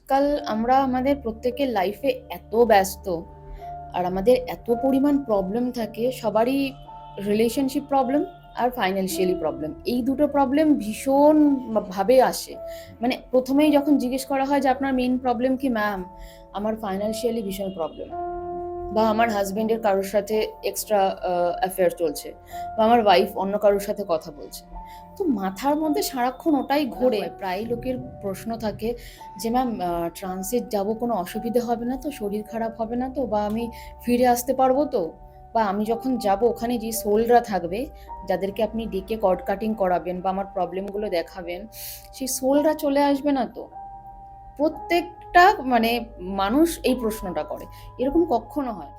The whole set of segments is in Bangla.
আজকাল আমরা আমাদের প্রত্যেকের লাইফে এত ব্যস্ত আর আমাদের এত পরিমাণ প্রবলেম থাকে সবারই, রিলেশনশিপ প্রবলেম আর ফাইন্যান্সিয়ালি প্রবলেম, এই দুটো প্রবলেম ভীষণ ভাবে আসে। মানে প্রথমেই যখন জিজ্ঞেস করা হয় যে আপনার মেইন প্রবলেম কি, ম্যাম আমার ফাইন্যান্সিয়ালি ভীষণ প্রবলেম, বা আমার হাজবেন্ডের কারোর সাথে এক্সট্রা অ্যাফেয়ার চলছে, বা আমার ওয়াইফ অন্য কারোর সাথে কথা বলছে, তো মাথার মধ্যে সারাক্ষণ ওটাই ঘোরে। প্রায় লোকের প্রশ্ন থাকে যে ম্যাম ট্রানজিট যাব, কোনো অসুবিধে হবে না তো, শরীর খারাপ হবে না তো, বা আমি ফিরে আসতে পারবো তো, বা আমি যখন যাব ওখানে যে সোলরা থাকবে যাদেরকে আপনি ডেকে কর্ড কাটিং করাবেন বা আমার প্রবলেমগুলো দেখাবেন, সেই সোলরা চলে আসবে না তো। প্রত্যেকটা মানে মানুষ এই প্রশ্নটা করে, এরকম কখনো হয়।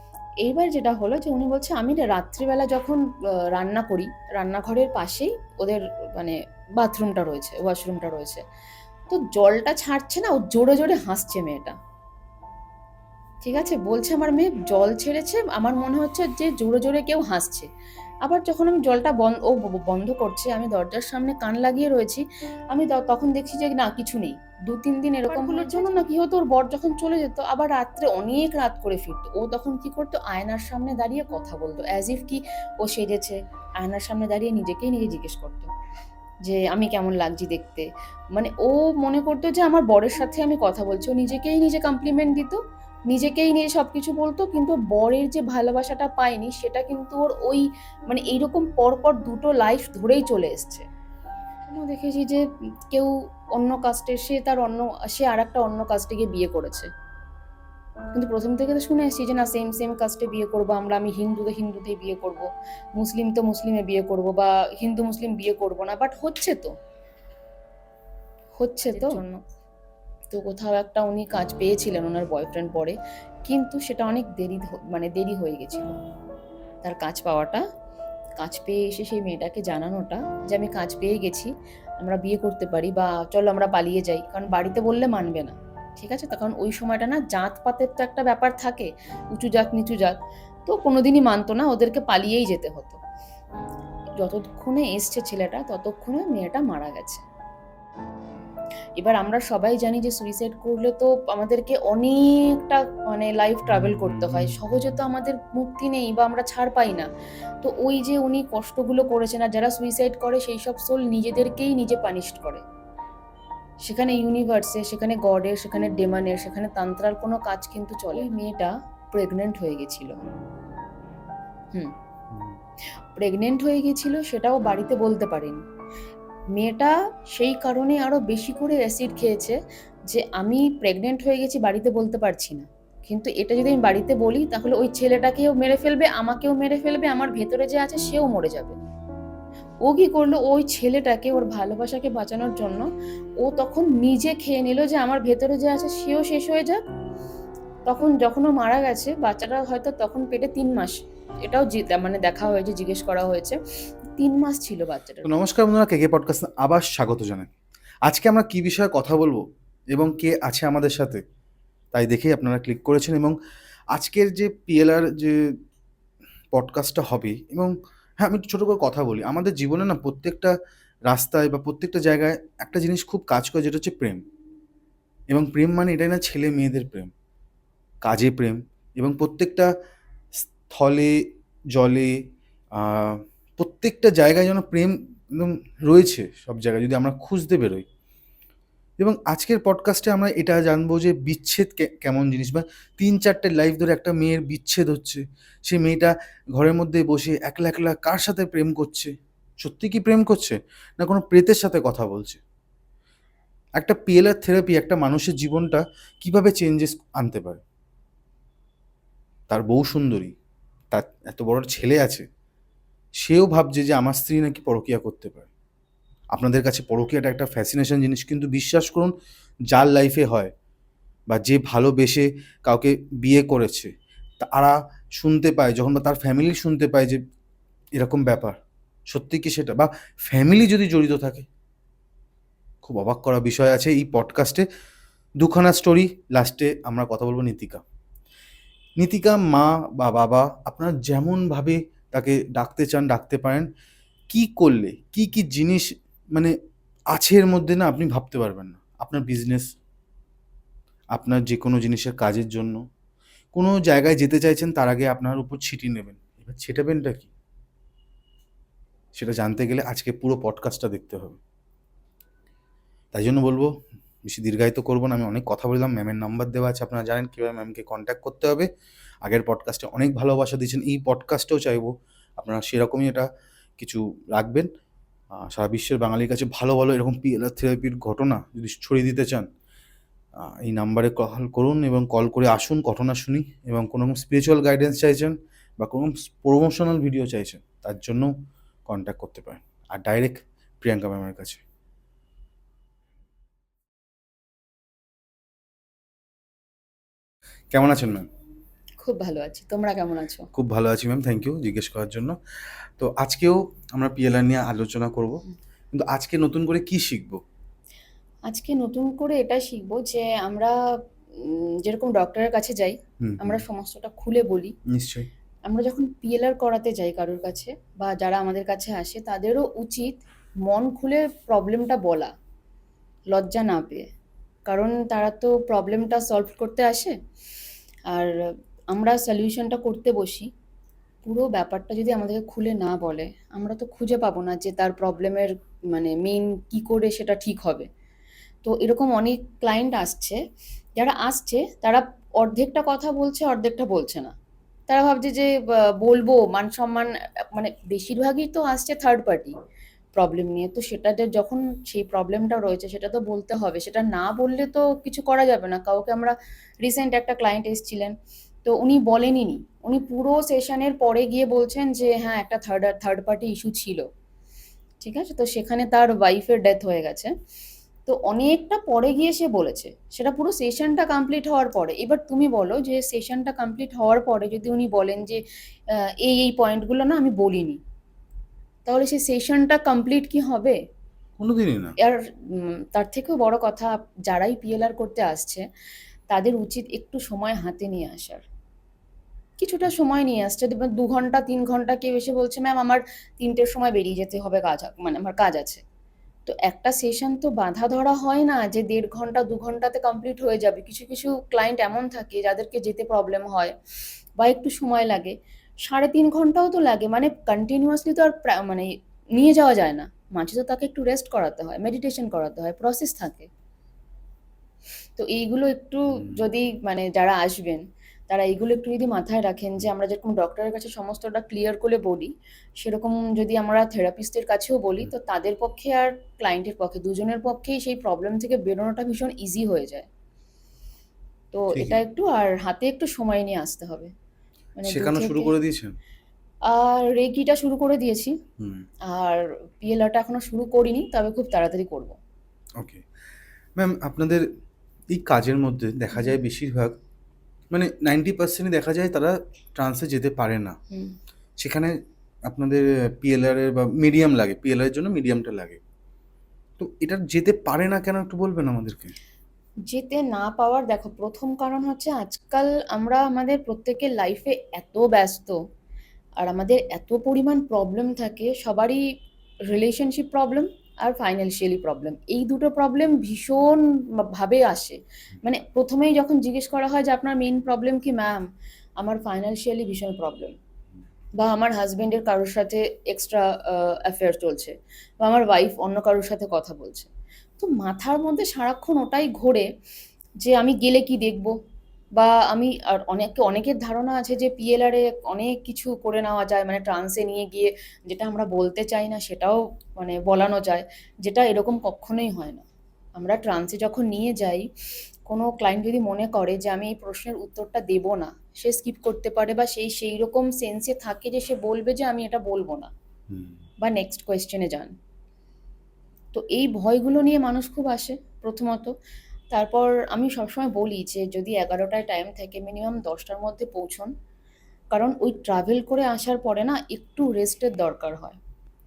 এইবার যেটা হলো যে উনি বলছে আমি না রাত্রিবেলা যখন রান্না করি, রান্নাঘরের পাশেই ওদের মানে বাথরুমটা রয়েছে, ওয়াশরুমটা রয়েছে, তো জলটা ছাড়ছে না, ও জোরে জোরে হাসছে মেয়েটা। ঠিক আছে, বলছে আমার মেয়ে জল ছেড়েছে, আমার মনে হচ্ছে যে জোরে জোরে কেউ হাসছে। আবার যখন আমি জলটা বন্ধ করছে, আমি দরজার সামনে কান লাগিয়ে রয়েছি, আমি তখন দেখছি যে না কিছু নেই। ২-৩ দিন এরকম গুলোর জন্য না কি হতো, ওর বর যখন চলে যেত আবার রাত্রে অনেক রাত করে ফিরতো, ও তখন কি করতো, আয়নার সামনে দাঁড়িয়ে কথা বলতো, অ্যাজ ইফ কি ও সেজেছে। আয়নার সামনে দাঁড়িয়ে নিজেকেই নিজে জিজ্ঞেস করতো যে আমি কেমন লাগছি দেখতে। মানে ও মনে করতো যে আমার বরের সাথে আমি কথা বলছি, ও নিজেকেই নিজে কমপ্লিমেন্ট দিত, নিজেকেই নিয়ে সবকিছু বলতো, কিন্তু বরের যে ভালোবাসাটা পায়নি সেটা কিন্তু ওর ওই মানে এইরকম পরপর দুটো লাইফ ধরেই চলে এসছে। আমিও দেখেছি যে কেউ অন্য কাস্টে, সে আর একটা অন্য কাস্টে গিয়ে বিয়ে করেছে, কিন্তু প্রথম থেকে তো শুনে এসেছি যে না সেম সেম কাস্টে বিয়ে করবো আমরা, আমি হিন্দুতে বিয়ে করব, মুসলিম তো মুসলিমে বিয়ে করব, বা হিন্দু মুসলিম বিয়ে করব না, বাট হচ্ছে তো জন্য। তো কোথাও একটা উনি কাজ পেয়েছিলেন ওনার বয়ফ্রেন্ড পরে, কিন্তু সেটা অনেক মানে দেরি হয়ে গেছিল তার কাজ পাওয়াটা। কাজ পেয়ে এসে সেই মেয়েটাকে জানানোটা যে আমি কাজ পেয়ে গেছি, আমরা বিয়ে করতে পারি, বা চলো আমরা পালিয়ে যাই, কারণ বাড়িতে বললে মানবে না। ঠিক আছে, তখন ওই সময়টা না জাত পাতের তো একটা ব্যাপার থাকে, উঁচু জাত নিচু জাত, তো কোনোদিনই মানতো না, ওদেরকে পালিয়েই যেতে হতো। যতক্ষণে এসছে ছেলেটা ততক্ষণে মেয়েটা মারা গেছে। এবার আমরা সবাই জানি যে সুইসাইড করলে তো আমাদেরকে অনেকটা মানে লাইফ ট্রাভেল করতে হয়, সহজে তো আমাদের মুক্তি নেই বা আমরা ছাড় পাই না। তো ওই যে উনি কষ্টগুলো করেছেন, আর যারা সুইসাইড করে সেই সব সোল নিজেদেরকেই নিজে পানিশড করে। সেখানে ইউনিভার্সে, সেখানে গডের, সেখানে ডেমানের, সেখানে তান্ত্রার কোনো কাজ কিন্তু চলে। ওই মেয়েটা প্রেগনেন্ট হয়ে গেছিল। হুম, প্রেগনেন্ট হয়ে গেছিল, সেটাও বাড়িতে বলতে পারেনি। মেয়েটা সেই কারণে আরো বেশি করে অ্যাসিড খেয়েছে যে আমি প্রেগনেন্ট হয়ে গেছি, বাড়িতে বলতে পারছি না, কিন্তু এটা যদি আমি বাড়িতে বলি তাহলে ওই ছেলেটাকেও মেরে ফেলবে, আমাকেও মেরে ফেলবে, আমার ভেতরে যে আছে সেও মরে যাবে। ও কি করলো, ওই ছেলেটাকে, ওর ভালোবাসাকে বাঁচানোর জন্য ও তখন নিজে খেয়ে নিল যে আমার ভেতরে যে আছে সেও শেষ হয়ে যাক। তখন যখন ও মারা গেছে, বাচ্চাটা হয়তো তখন পেটে ৩ মাস, এটাও মানে দেখা হয়েছে, জিজ্ঞেস করা হয়েছে, ৩ মাস ছিল বাচ্চাটার তো পেটে। নমস্কার বন্ধুরা, কেকে পডকাস্ট আবার স্বাগত জানাই। আজকে আমরা কি বিষয়ে কথা বলবো এবং কে আছে আমাদের সাথে, তাই দেখেই আপনারা ক্লিক করেছেন। এবং আজকের যে পিএলআর যে পডকাস্টটা হবে, এবং হ্যাঁ, আমি একটু ছোটো করে কথা বলি। আমাদের জীবনে না প্রত্যেকটা রাস্তায় বা প্রত্যেকটা জায়গায় একটা জিনিস খুব কাজ করে, যেটা হচ্ছে প্রেম। এবং প্রেম মানে এটাই না ছেলে মেয়েদের প্রেম, কাজে প্রেম, এবং প্রত্যেকটা স্থলে জলে আহ, প্রত্যেকটা জায়গায় যেন প্রেম একদম রয়েছে, সব জায়গায় যদি আমরা খুঁজতে বেরোই। এবং আজকের পডকাস্টে আমরা এটা জানবো যে বিচ্ছেদ কেমন জিনিস, বা ৩-৪টে লাইফ ধরে একটা মেয়ের বিচ্ছেদ হচ্ছে, সে মেয়েটা ঘরের মধ্যে বসে একলা একলা কার সাথে প্রেম করছে, সত্যি কি প্রেম করছে না কোনো প্রেতের সাথে কথা বলছে। একটা পিএলআর থেরাপি একটা মানুষের জীবনটা কিভাবে চেঞ্জেস আনতে পারে। তার বউ সুন্দরী, তার এত বড় ছেলে আছে, সেও ভাবছে যে আমার স্ত্রী নাকি পরকীয়া করতে পারে। আপনাদের কাছে পরকীয়াটা একটা ফ্যাসিনেশন জিনিস, কিন্তু বিশ্বাস করুন, যার লাইফে হয় বা যে ভালোবেসে কাউকে বিয়ে করেছে, তারা শুনতে পায় যখন, বা তার ফ্যামিলি শুনতে পায় যে এরকম ব্যাপার, সত্যি কি সেটা, বা ফ্যামিলি যদি জড়িত থাকে, খুব অবাক করা বিষয় আছে এই পডকাস্টে। দুখানা স্টোরি, লাস্টে আমরা কথা বলবো নীতিকা। নীতিকা মা বা বাবা, আপনারা যেমনভাবে তাকে ডাকতে চান ডাকতে পারেন। কি করলে কি কি জিনিস মানে আছে এর মধ্যে, না আপনি ভাবতে পারবেন না। আপনার বিজনেস, আপনার যে কোনো জিনিসের কাজের জন্য কোনো জায়গায় যেতে চাইছেন তার আগে আপনার উপর ছিটিয়ে নেবেন। এবার ছেটাবেনটা কি? সেটা জানতে গেলে আজকে পুরো পডকাস্টটা দেখতে হবে। তাই জন্য বলবো, বেশি দীর্ঘায়িত করব না। আমি অনেক কথা বললাম। ম্যামের নাম্বার দেওয়া আছে। আপনারা জানেন কীভাবে ম্যামকে কন্ট্যাক্ট করতে হবে। আগের পডকাস্টে অনেক ভালোবাসা দিয়েছেন। এই পডকাস্টেও চাইবো আপনারা সেরকমই এটা কিছু রাখবেন। সারা বিশ্বের বাঙালির কাছে ভালো ভালো এরকম পিএলআর থেরাপির ঘটনা যদি ছড়িয়ে দিতে চান, এই নাম্বারে কল করুন এবং কল করে আসুন, ঘটনা শুনি। এবং কোনো রকম স্পিরিচুয়াল গাইডেন্স চাইছেন বা কোনো প্রমোশনাল ভিডিও চাইছেন, তার জন্যও কন্ট্যাক্ট করতে পারেন। আর ডাইরেক্ট প্রিয়াঙ্কা ম্যামের কাছে। কেমন আছেন ম্যাম? খুব ভালো আছি। তোমরা কেমন আছো? খুব ভালো আছি ম্যাম, থ্যাংক ইউ জিজ্ঞেস করার জন্য। তো আজকেও আমরা পিএলআর নিয়ে আলোচনা করব, কিন্তু আজকে নতুন করে কি শিখব? আজকে নতুন করে এটা শিখবো যে আমরা যেরকম ডক্টরের কাছে যাই, আমরা সমস্তটা খুলে বলি। নিশ্চয়ই। আমরা যখন পিএলআর করাতে যাই কারোর কাছে বা যারা আমাদের কাছে আসে, তাদেরও উচিত মন খুলে প্রবলেমটা বলা, লজ্জা না পেয়ে। কারণ তারা তো প্রবলেমটা সলভ করতে আসে, আর আমরা সলিউশনটা করতে বসি। পুরো ব্যাপারটা যদি আমাদেরকে খুলে না বলে, আমরা তো খুঁজে পাবো না যে তার প্রবলেমের মানে মেইন কি করে সেটা ঠিক হবে। তো এরকম অনেক ক্লায়েন্ট আসছে, যারা আসছে তারা অর্ধেকটা কথা বলছে, অর্ধেকটা বলছে না। তারা ভাবছে যে বলবো মান সম্মান, মানে বেশিরভাগই তো আসছে থার্ড পার্টি প্রবলেম নিয়ে। তো সেটাতে যখন সেই প্রবলেমটা রয়েছে সেটা তো বলতে হবে, সেটা না বললে তো কিছু করা যাবে না। কাউকে আমরা রিসেন্ট একটা ক্লায়েন্ট এসেছিলেন, তো উনি বলেনই, উনি পুরো সেশনের পরে গিয়ে বলছেন যে হ্যাঁ একটা থার্ড পার্টি ইস্যু ছিল, ঠিক আছে। তো সেখানে তার ওয়াইফের ডেথ হয়ে গেছে। তো অনেকটা পরে গিয়ে সে বলেছে, সেটা পুরো সেশনটা কমপ্লিট হওয়ার পরে। এবার তুমি বলো যে সেশনটা কমপ্লিট হওয়ার পরে যদি উনি বলেন যে এই পয়েন্টগুলো না আমি বলিনি, তাহলে সেই সেশনটা কমপ্লিট কি হবে? কোনোদিনই না। আর তার থেকেও বড় কথা, যারাই পিএলআর করতে আসছে তাদের উচিত একটু সময় হাতে নিয়ে আসার। কিছুটা সময় নিয়ে আসছে, দেখবেন 2 ঘন্টা 3 ঘন্টা কেউ এসে বলছে ম্যাম আমার 3টের সময় বেরিয়ে যেতে হবে, মানে আমার কাজ আছে। তো একটা সেশন তো বাঁধা ধরা হয় না যে 1.5 ঘন্টা 2 ঘন্টাতে কমপ্লিট হয়ে যাবে। কিছু কিছু ক্লায়েন্ট এমন থাকে যাদেরকে যেতে প্রবলেম হয় বা একটু সময় লাগে, 3.5 ঘন্টাও তো লাগে। মানে কন্টিনিউয়াসলি তো আর মানে নিয়ে যাওয়া যায় না, মাঝে তো তাকে একটু রেস্ট করাতে হয়, মেডিটেশন করাতে হয়, প্রসেস থাকে। তো এইগুলো একটু যদি মানে যারা আসবেন তারা এইগুলো একটু যদি মাথায় রাখেন, যে আমরা যেরকম ডক্টরের কাছে সমস্তটা ক্লিয়ার করে বলি, সেরকম যদি আমরা থেরাপিস্টের কাছেও বলি, তো তাদের পক্ষে আর ক্লায়েন্টের পক্ষে দুজনের পক্ষেই সেই প্রবলেম থেকে বেরোনোটা ভীষণ ইজি হয়ে যায়। তো এটা ঠিকই। একটু আর হাতে একটু সময় নিয়ে আসতে হবে, মানে দু শেখানো শুরু থেকে। করে দিয়েছেন? আর রেকিটা শুরু করে দিয়েছি, হুম। আর পিএলআরটা এখনো শুরু করিনি, তবে খুব তাড়াতাড়ি করব। ওকে ম্যাম, আপনাদের এই কাজের মধ্যে দেখা যায় বেশিরভাগ, মানে 90%ই দেখা যায় তারা ট্রান্সে যেতে পারে না। হুম। সেখানে আপনাদের পিএলআর এর বা মিডিয়াম লাগে, পিএলআর এর জন্য মিডিয়ামটা লাগে। তো এটা যেতে পারে না কেন একটু বলবেন আমাদেরকে? যেতে না পাওয়ার দেখো প্রথম কারণ হচ্ছে, আজকাল আমরা আমাদের প্রত্যেকের লাইফে এত ব্যস্ত, আর আমাদের এত পরিমাণ প্রবলেম থাকে সবারই, রিলেশনশিপ প্রবলেম আর ফাইন্যান্সিয়ালি প্রবলেম, এই দুটো প্রবলেম ভীষণ ভাবে আসে। মানে প্রথমেই যখন জিজ্ঞেস করা হয় যে আপনার মেইন প্রবলেম কি, ম্যাম আমার ফাইন্যান্সিয়ালি ভীষণ প্রবলেম, বা আমার হাজবেন্ডের কারোর সাথে এক্সট্রা অ্যাফেয়ার চলছে, বা আমার ওয়াইফ অন্য কারোর সাথে কথা বলছে। তো মাথার মধ্যে সারাক্ষণ ওটাই ঘোরে যে আমি গেলে কি দেখব, বা আমি আর অনেকের ধারণা আছে যে পিএলআর এ অনেক কিছু করে নেওয়া যায়, মানে ট্রান্সে নিয়ে গিয়ে যেটা আমরা বলতে চাই না সেটাও মানে বলানো যায়, যেটা এরকম কখনোই হয় না। আমরা ট্রান্সে যখন নিয়ে যাই, কোনো ক্লায়েন্ট যদি মনে করে যে আমি এই প্রশ্নের উত্তরটা দেব না, সে স্কিপ করতে পারে, বা সেই রকম সেন্সে থাকে যে সে বলবে যে আমি এটা বলবো না, বা নেক্সট কোয়েশ্চেনে যান। তো এই ভয়গুলো নিয়ে মানুষ খুব আসে প্রথমত। তারপর আমি সবসময় বলি যে যদি 11টায় টাইম থাকে, মিনিমাম 10টার মধ্যে পৌঁছন। কারণ ওই ট্রাভেল করে আসার পরে না একটু রেস্টের দরকার হয়।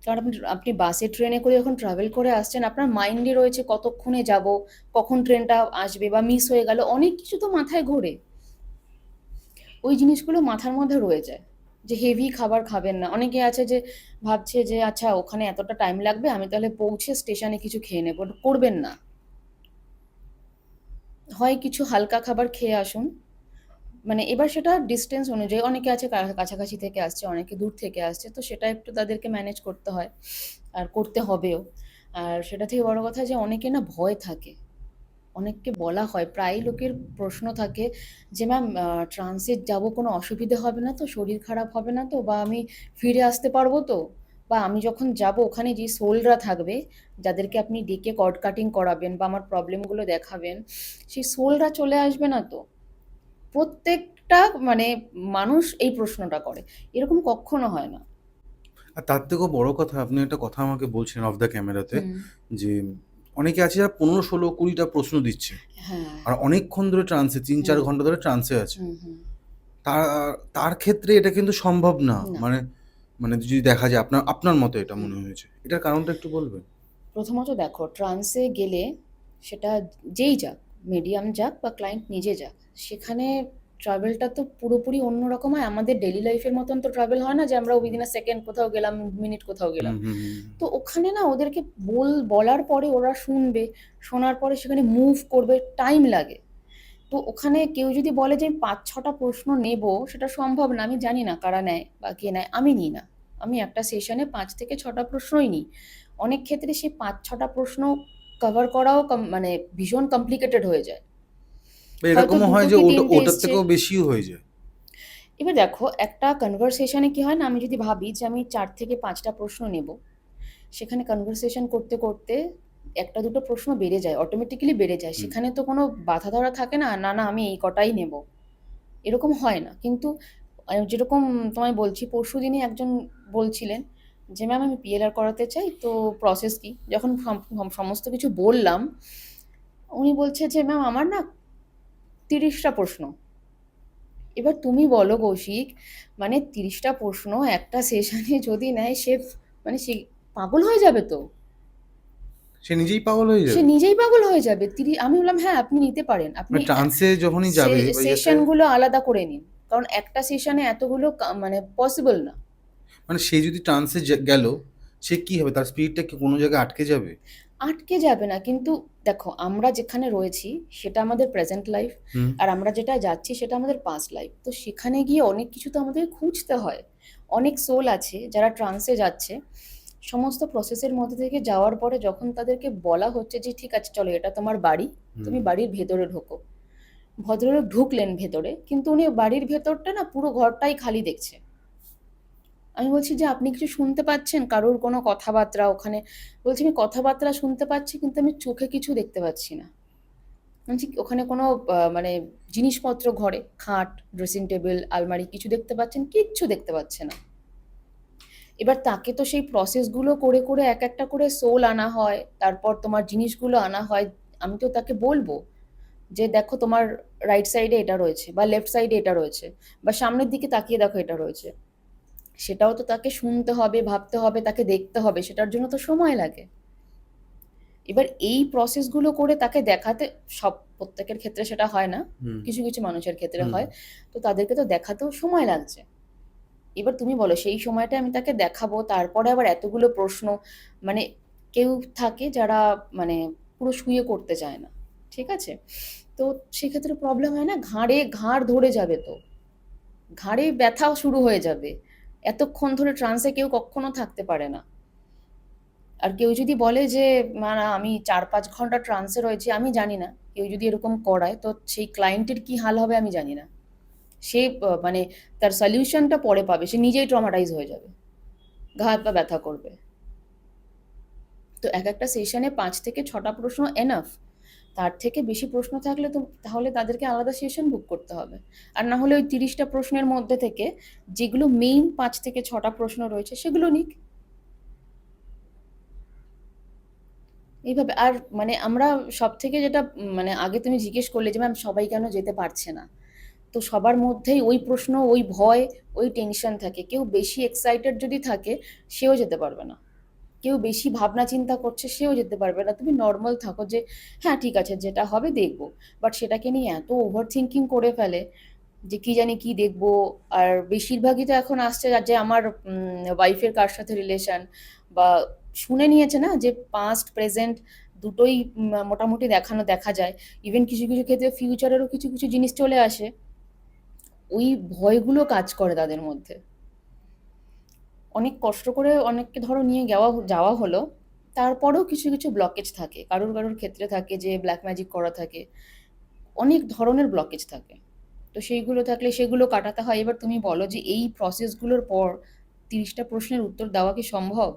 কারণ আপনি আপনি বাসে ট্রেনে করে যখন ট্রাভেল করে আসছেন, আপনার মাইন্ডে রয়েছে কতক্ষণে যাব, কখন ট্রেনটা আসবে বা মিস হয়ে গেল, অনেক কিছু তো মাথায় ঘোরে। ওই জিনিসগুলো মাথার মধ্যে রয়ে যায়, যে হেভি খাবার খাবেন না। অনেকে আছে যে ভাবছে যে আচ্ছা ওখানে এতটা টাইম লাগবে, আমি তাহলে পৌঁছে স্টেশনে কিছু খেয়ে নেবো, করবেন না। হয় কিছু হালকা খাবার খেয়ে আসুন, মানে এবার সেটা ডিস্টেন্স অনুযায়ী, অনেকে আছে কাছাকাছি থেকে আসছে, অনেকে দূর থেকে আসছে, তো সেটা একটু তাদেরকে ম্যানেজ করতে হয় আর করতে হবেও। আর সেটা থেকে বড় কথা যে অনেকে না ভয় থাকে, অনেককে বলা হয়, প্রায় লোকের প্রশ্ন থাকে যে ম্যাম ট্রানজিট যাব, কোনো অসুবিধে হবে না তো, শরীর খারাপ হবে না তো, বা আমি ফিরে আসতে পারবো তো, বা আমি যখন যাব ওখানে যে সোলরা থাকবে, যাদেরকে আপনি ডেকে কর্ড কাটিং করাবেন বা আমার প্রবলেমগুলো দেখাবেন, সেই সোলরা চলে আসবে না তো? প্রত্যেকটা মানে মানুষ এই প্রশ্নটা করে, এরকম কখনো হয় না। আর তার থেকেও বড় কথা, আপনি একটা কথা আমাকে বলছিলেন অফ দ্য ক্যামেরাতে, হুম। যে অনেকে আছে যারা 15, 16, 20টা প্রশ্ন দিচ্ছে হ্যাঁ। আর অনেকক্ষণ ধরে ট্রান্সে, 3-4 ঘন্টা ধরে ট্রান্সে আছে। হুম হুম। তার তার ক্ষেত্রে এটা কিন্তু সম্ভব না। না। মানে মানে যদি দেখা যায়, আপনার আপনার মতে এটা হুম। মনে হয়েছে, এটার কারণটা একটু বলবেন? প্রথমত দেখো, ট্রান্সে গেলে সেটা যেই যাক, মিডিয়াম যাক বা ক্লায়েন্ট নিজে যাক, সেখানে ট্রাভেলটা তো পুরোপুরি অন্যরকম হয়। আমাদের ডেলি লাইফের মতন তো ট্রাভেল হয় না যে আমরা উইদিন আ সেকেন্ড কোথাও গেলাম, মিনিট কোথাও হুম গেলাম। হুম হুম তো ওখানে না ওদেরকে বলার পরে ওরা শুনবে, শোনার পরে সেখানে মুভ করবে, টাইম লাগে। তো ওখানে কেউ যদি বলে যে আমি ৫-৬টা প্রশ্ন নেব, সেটা সম্ভব না। আমি জানি না কারা নেয় বা কে নেয়, আমি নিই না। আমি একটা সেশনে ৫ থেকে ৬টা প্রশ্নই নিই। অনেক ক্ষেত্রে সেই ৫-৬টা প্রশ্ন কভার করাও মানে ভীষণ কমপ্লিকেটেড হয়ে যায়। বা হয়তো এরকমও হয় ২টো যে কি ওটা ৩টে ওটার এসছে। থেকেও বেশিও হয়ে যায়। এবার দেখো, একটা কনভারসেশনে কি হয় না, আমি যদি ভাবি যে আমি ৪ থেকে ৫টা প্রশ্ন নেব, সেখানে কনভারসেশন করতে করতে ১টা ২টো প্রশ্ন বেড়ে যায়, অটোমেটিক্যালি বেড়ে যায়। হুম। সেখানে তো কোনো বাধা ধরা থাকে না, না, না আমি এই কটাই নেব। এরকম হয় না। কিন্তু যেরকম তোমায় বলছি, পরশুদিনই একজন বলছিলেন যে, "ম্যাম আমি পিএলআর করাতে চাই, তো প্রসেস কি?" যখন সমস্ত কিছু বললাম, উনি বলছে যে, "ম্যাম আমার না ৩০টা প্রশ্ন।" এবার তুমি বলো কৌশিক, মানে ৩০টা প্রশ্ন একটা সেশনে যদি নেয়, মানে সে পাগল হয়ে যাবে তো। সে নিজেই পাগল হয়ে সে যাবে। নিজেই পাগল হয়ে যাবে। আমি বললাম, "হ্যাঁ, আপনি নিতে পারেন। আপনি মানে ট্রান্সে যখনই যাবে বা ইয়েতে, সেশনগুলো আলাদা করে নিন। কারণ একটা সেশনে এতগুলো মানে পসিবল না।" মানে সে যদি ট্রান্সে গেল, সে কি হবে? তার স্পিরিটটা কি কোনো জায়গায় আটকে যাবে? আটকে যাবে না, কিন্তু দেখো আমরা যেখানে রয়েছি সেটা আমাদের প্রেজেন্ট লাইফ, হুম। আর আমরা যেটা যাচ্ছি সেটা আমাদের পাস্ট লাইফ। তো সেখানে গিয়ে অনেক কিছু তো আমাদের খুঁজতে হয়। অনেক সোল আছে যারা ট্রান্সে যাচ্ছে, সমস্ত প্রসেসের মধ্যে থেকে যাওয়ার পরে যখন তাদেরকে বলা হচ্ছে যে ঠিক আছে চলো এটা তোমার বাড়ি, হুম। তুমি বাড়ির ভেতরে ঢোকো, ভদ্রলোক ঢুকলেন ভেতরে, কিন্তু উনি বাড়ির ভেতরটা না পুরো ঘরটাই খালি দেখছে। আমি বলছি যে আপনি কিছু শুনতে পাচ্ছেন কারোর কোনো কথাবার্তা ওখানে? বলছে আমি কথাবার্তা শুনতে পাচ্ছি, কিন্তু আমি চোখে কিছু দেখতে পাচ্ছি না। বলছি ওখানে কোনো মানে জিনিসপত্র, ঘরে খাট, ড্রেসিং টেবিল, আলমারি কিছু দেখতে পাচ্ছেন? কিচ্ছু দেখতে পাচ্ছে না। এবার তাকে তো সেই প্রসেসগুলো করে করে এক একটা করে সোল আনা হয়, তারপর তোমার জিনিসগুলো আনা হয়। আমি তো তাকে বলবো যে দেখো তোমার রাইট সাইডে এটা রয়েছে বা লেফট সাইডে এটা রয়েছে, বা সামনের দিকে তাকিয়ে দেখো এটা রয়েছে। সেটাও তো তাকে শুনতে হবে, ভাবতে হবে, তাকে দেখতে হবে, সেটার জন্য তো সময় লাগে। এবার এই প্রসেসগুলো করে তাকে দেখাতে, প্রত্যেকের ক্ষেত্রে সেটা হয় না, হুম। কিছু কিছু মানুষের ক্ষেত্রে হুম। হয়। তো তাদেরকে তো দেখাতেও সময় লাগছে। এবার তুমি বলো সেই সময়টা আমি তাকে দেখাবো, তারপরে আবার এতগুলো প্রশ্ন, মানে কেউ থাকে যারা মানে পুরো শুয়ে করতে চায় না, ঠিক আছে? তো সেক্ষেত্রে প্রবলেম হয় না, ঘাড় ধরে যাবে তো, ঘাড়ে ব্যথাও শুরু হয়ে যাবে। এতক্ষণ ধরে ট্রান্সে কেউ কখনো থাকতে পারে না। আর কেউ যদি বলে যে না না আমি ৪-৫ ঘন্টা ট্রান্সে রয়েছি, আমি জানি না, কেউ যদি এরকম করায় তো সেই ক্লায়েন্টের কি হাল হবে আমি জানি না। সে মানে তার সলিউশনটা পরে পাবে, সে নিজেই ট্রমাটাইজ হয়ে যাবে, ঘা হাত পা ব্যথা করবে। তো এক একটা সেশনে ৫ থেকে ৬টা প্রশ্ন এনাফ। তার থেকে বেশি প্রশ্ন থাকলে তো তাহলে তাদেরকে আলাদা সেশন বুক করতে হবে। আর না হলে ওই ৩০টা প্রশ্নের মধ্যে থেকে যেগুলো মেইন ৫ থেকে ৬টা প্রশ্ন রয়েছে সেগুলো নিক। এইভাবে। আর মানে আমরা সবথেকে যেটা মানে আগে তুমি জিজ্ঞেস করলে যে ম্যাম সবাই কেন যেতে পারছে না? তো সবার মধ্যেই ওই প্রশ্ন, ওই ভয়, ওই টেনশন থাকে। কেউ বেশি এক্সাইটেড যদি থাকে, সেও যেতে পারবে না। কেউ বেশি ভাবনা চিন্তা করছে, সেও যেতে পারবে না। তুমি নরমাল থাকো যে হ্যাঁ ঠিক আছে যেটা হবে দেখব। বাট সেটাকে নিয়ে এত ওভার থিংকিং করে ফেলে যে কি জানি কি দেখব। আর বেশিরভাগই তো এখন আসছে যে আমার ওয়াইফের কার সাথে রিলেশন, বা শুনে নিয়েছে না যে পাস্ট প্রেজেন্ট দুটোই মোটামুটি দেখা যায়। ইভেন কিছু কিছু ক্ষেত্রে ফিউচারেরও কিছু কিছু জিনিস চলে আসে, ওই ভয়গুলো কাজ করে তাদের মধ্যে। অনেক কষ্ট করে অনেককে ধরো নিয়ে যাওয়া হলো, তারপরেও কিছু কিছু ব্লকেজ থাকে, কারোর কারোর ক্ষেত্রে থাকে যে ব্ল্যাক ম্যাজিক করা থাকে, অনেক ধরনের ব্লকেজ থাকে। তো সেইগুলো থাকলে সেগুলো কাটাতে হয়। এবার তুমি বলো যে এই প্রসেসগুলোর পর 30টা প্রশ্নের উত্তর দেওয়া কি সম্ভব?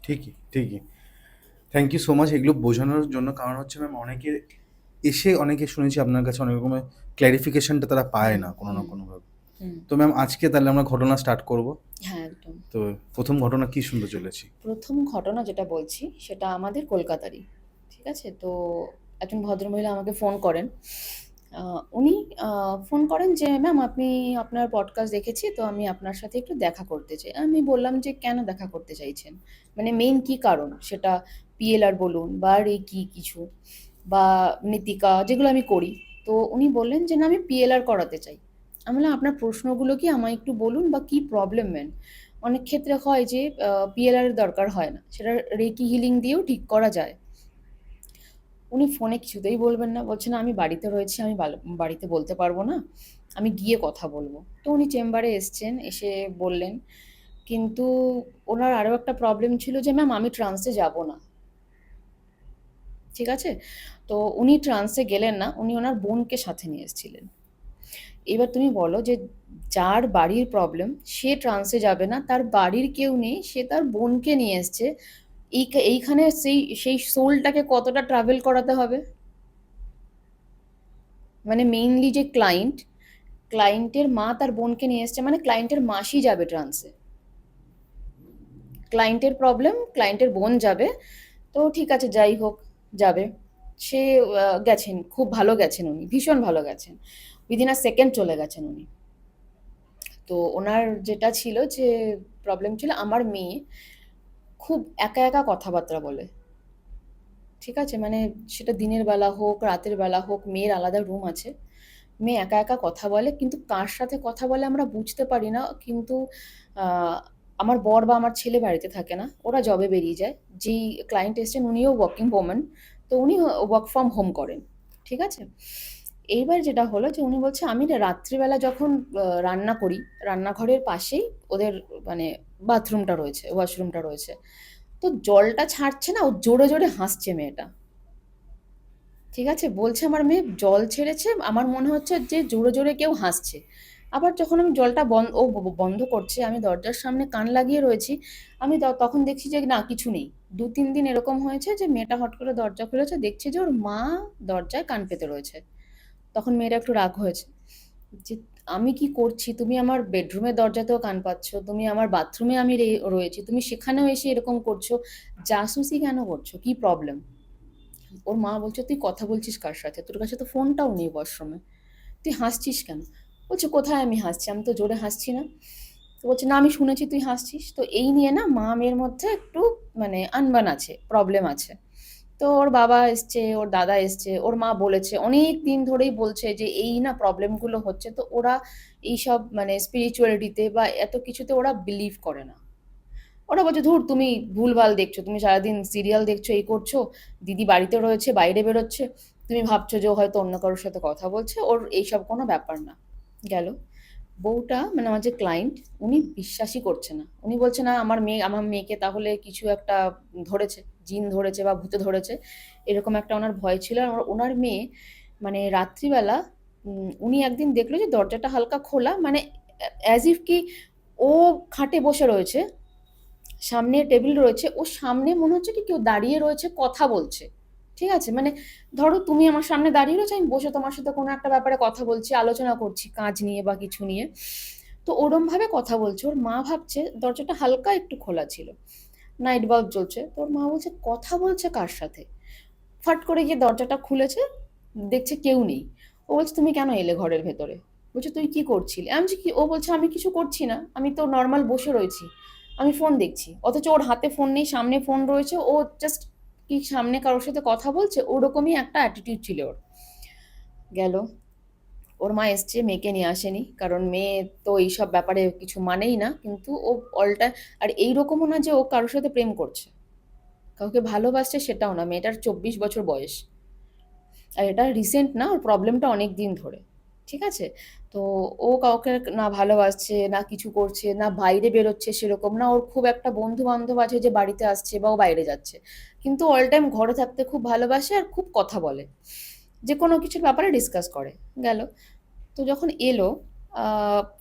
ঠিকই, ঠিকই। থ্যাংক ইউ সো মাচ এগুলো বোঝানোর জন্য। কারণ হচ্ছে ম্যাম অনেকে শুনেছি আপনার কাছে অনেক রকমের ক্লারিফিকেশনটা তারা পায় হুম, না কোনো না হুম, কোনোভাবে। হুম। তো ম্যাম আজকে তাহলে আমরা ঘটনা স্টার্ট করব। হ্যাঁ, একদম। তো প্রথম ঘটনা কি শুনতে চলেছি? প্রথম ঘটনা যেটা বলছি সেটা আমাদের কলকাতারই। ঠিক আছে? তো একজন ভদ্রমহিলা আমাকে ফোন করেন। উনি ফোন করেন যে, "ম্যাম আপনি আপনার পডকাস্ট দেখেছি, তো আমি আপনার সাথে একটু দেখা করতে চাই।" আমি বললাম যে, "কেন দেখা করতে চাইছেন? মানে মেইন কি কারণ? সেটা পিএলআর বলুন বা রেকি কিছু বা মৃত্তিকা যেগুলো আমি করি।" তো উনি বললেন যে, "না আমি পিএলআর করাতে চাই।" আমি বললাম, "আপনার প্রশ্নগুলো কি আমায় একটু বলুন বা কি প্রবলেম মেন?" অনেক ক্ষেত্রে হয় যে পিএলআর এর দরকার হয় না, সেটা রেকি হিলিং দিয়েও ঠিক করা যায়। উনি ফোনে কিছুতেই বলবেন না, বলছেন আমি বাড়িতে রয়েছি, আমি বাড়িতে বলতে পারবো না, আমি গিয়ে কথা বলবো। তো উনি চেম্বারে এসছেন, এসে বললেন, কিন্তু ওনার আরও একটা প্রবলেম ছিল যে ম্যাম আমি ট্রান্সে যাব না। ঠিক আছে? তো উনি ট্রান্সে গেলেন না, উনি ওনার বোনকে সাথে নিয়ে এসেছিলেন। এবার তুমি বলো যে যার বাড়ির প্রবলেম সে ট্রান্সে যাবে না, তার বাড়ির কেউ নেই, সে তার বোনকে নিয়ে এসছে, এইখানে সেই সেই সোলটাকে কতটা ট্রাভেল করাতে হবে। মানে মেইনলি যে ক্লায়েন্টের মা তার বোনকে নিয়ে এসছে, মানে ক্লায়েন্টের মাসি যাবে ট্রান্সে, ক্লায়েন্টের প্রবলেম, ক্লায়েন্টের বোন যাবে। তো ঠিক আছে, যাই হোক, যাবে। সে গেছেন, খুব ভালো গেছেন, উনি ভীষণ ভালো গেছেন, উইদিন আ সেকেন্ড চলে গেছেন উনি। তো ওনার যেটা ছিল যে প্রবলেম ছিল, আমার মেয়ে খুব একা একা কথাবার্তা বলে। ঠিক আছে? মানে সেটা দিনের বেলা হোক, রাতের বেলা হোক, মেয়ের আলাদা রুম আছে। মেয়ে একা একা কথা বলে, কিন্তু কার সাথে কথা বলে আমরা বুঝতে পারি না। কিন্তু আমার বর বা আমার ছেলে বাড়িতে থাকে না, ওরা জবে বেরিয়ে যায়। যেই ক্লায়েন্ট এসছেন উনিও ওয়ার্কিং ওম্যান, তো উনি ওয়ার্ক ফ্রম হোম করেন। ঠিক আছে? এইবার যেটা হলো যে উনি বলছে আমি না রাত্রিবেলা যখন রান্না করি, রান্নাঘরের পাশেই ওদের মানে বাথরুমটা রয়েছে, ওয়াশরুমটা রয়েছে। তো জলটা ছাড়ছে না, ও জোরে জোরে হাসছে মেয়েটা। ঠিক আছে? বলছে আমার মেয়ে জল ছেড়েছে, আমার মনে হচ্ছে যে জোরে জোরে কেউ হাসছে। আবার যখন আমি জলটা বন্ধ করছে, আমি দরজার সামনে কান লাগিয়ে রয়েছি, আমি তখন দেখছি যে না কিছু নেই। 2-3 দিন এরকম হয়েছে যে মেয়েটা হট করে দরজা খুলেছে, দেখছে যে ওর মা দরজায় কান পেতে রয়েছে। তখন মেয়েটা একটু রাগ হয়েছে যে আমি কি করছি, তুমি আমার বেডরুমের দরজাতেও কান পাচ্ছ, তুমি আমার বাথরুমে আমি রয়েছি, তুমি সেখানেও এসে এরকম করছো, জাসুসি কেন করছো, কি প্রবলেম? ওর মা বলছে, তুই কথা বলছিস কার সাথে, তোর কাছে তো ফোনটাও নেই ওয়াশরুমে, তুই হাসছিস কেন? বলছে, কোথায় আমি হাসছি, আমি তো জোরে হাসছি না। তো বলছে, না আমি শুনেছি তুই হাসছিস। তো এই নিয়ে না মা মেয়ের মধ্যে একটু মানে আনবান আছে, প্রবলেম আছে। তো ওর বাবা এসছে, ওর দাদা এসছে, ওর মা বলেছে, অনেক দিন ধরেই বলছে যে এই না প্রবলেমগুলো হচ্ছে। তো ওরা এইসব মানে স্পিরিচুয়ালিটিতে বা এত কিছুতে ওরা বিলিভ করে না। ওরা বলছে, ধুর তুমি ভুলভাল দেখছো, তুমি সারাদিন সিরিয়াল দেখছো, এই করছো, দিদি বাড়িতে রয়েছে বাইরে বেরোচ্ছে, তুমি ভাবছো যে ও হয়তো অন্য কারোর সাথে কথা বলছে, ওর এইসব কোনো ব্যাপার না। গেল। বউটা মানে আমার যে ক্লায়েন্ট, উনি বিশ্বাসই করছে না, উনি বলছে না আমার মেয়েকে তাহলে কিছু একটা ধরেছে, জিন ধরেছে বা ভূতে ধরেছে, এরকম একটা ওনার ভয় ছিল। আর ওনার মেয়ে মানে রাত্রিবেলা উনি একদিন দেখলো যে দরজাটা হালকা খোলা, মানে অ্যাজ ইফ কি ও খাটে বসে রয়েছে, সামনে টেবিল রয়েছে, ওর সামনে মনে হচ্ছে কি কেউ দাঁড়িয়ে রয়েছে, কথা বলছে। ঠিক আছে? মানে ধরো তুমি আমার সামনে দাঁড়িয়ে রয়েছো, আমি বসে তোমার সাথে কোনো একটা ব্যাপারে কথা বলছি, আলোচনা করছি কাজ নিয়ে বা কিছু নিয়ে। তো ওরম ভাবে কথা বলছে। ওর মা ভাবছে দরজাটা হালকা একটু খোলা ছিল, নাইট বাল্ব জ্বলছে। তো ওর মা বলছে কথা বলছে কার সাথে? ফাট করে গিয়ে দরজাটা খুলেছে, দেখছে কেউ নেই। ও বলছে, তুমি কেন এলে ঘরের ভেতরে? বলছে, তুই কি করছিলি? আমি বলছি, কি? ও বলছে, আমি কিছু করছি না, আমি তো নর্মাল বসে রয়েছি, আমি ফোন দেখছি। অথচ ওর হাতে ফোন নেই, সামনে ফোন রয়েছে, ও জাস্ট কি সামনে কারোর সাথে কথা বলছে, ওরকমই একটা অ্যাটিটিউড ছিল ওর। গেল। ওর মা এসছে, মেয়েকে নিয়ে আসেনি, কারণ মেয়ে তো এইসব ব্যাপারে কিছু মানেই না, কিন্তু ও অলটা। আর এইরকমও না যে ও কারোর সাথে প্রেম করছে, কাউকে ভালোবাসছে সেটাও না, মেয়েটার 24 বছর বয়স। আর এটা রিসেন্ট না, ওর প্রবলেমটা অনেক দিন ধরে। ঠিক আছে? তো ও কাউকে না ভালোবাসছে, না কিছু করছে, না বাইরে বেরোচ্ছে সেরকম, না ওর খুব একটা বন্ধু-বান্ধব আছে যে বাড়িতে আসছে বা ও বাইরে যাচ্ছে। কিন্তু অল টাইম ঘরে থাকতে খুব ভালোবাসে আর খুব কথা বলে। যেকোনো কিছুর ব্যাপারে ডিসকাস করে। গেল। তো যখন এলো,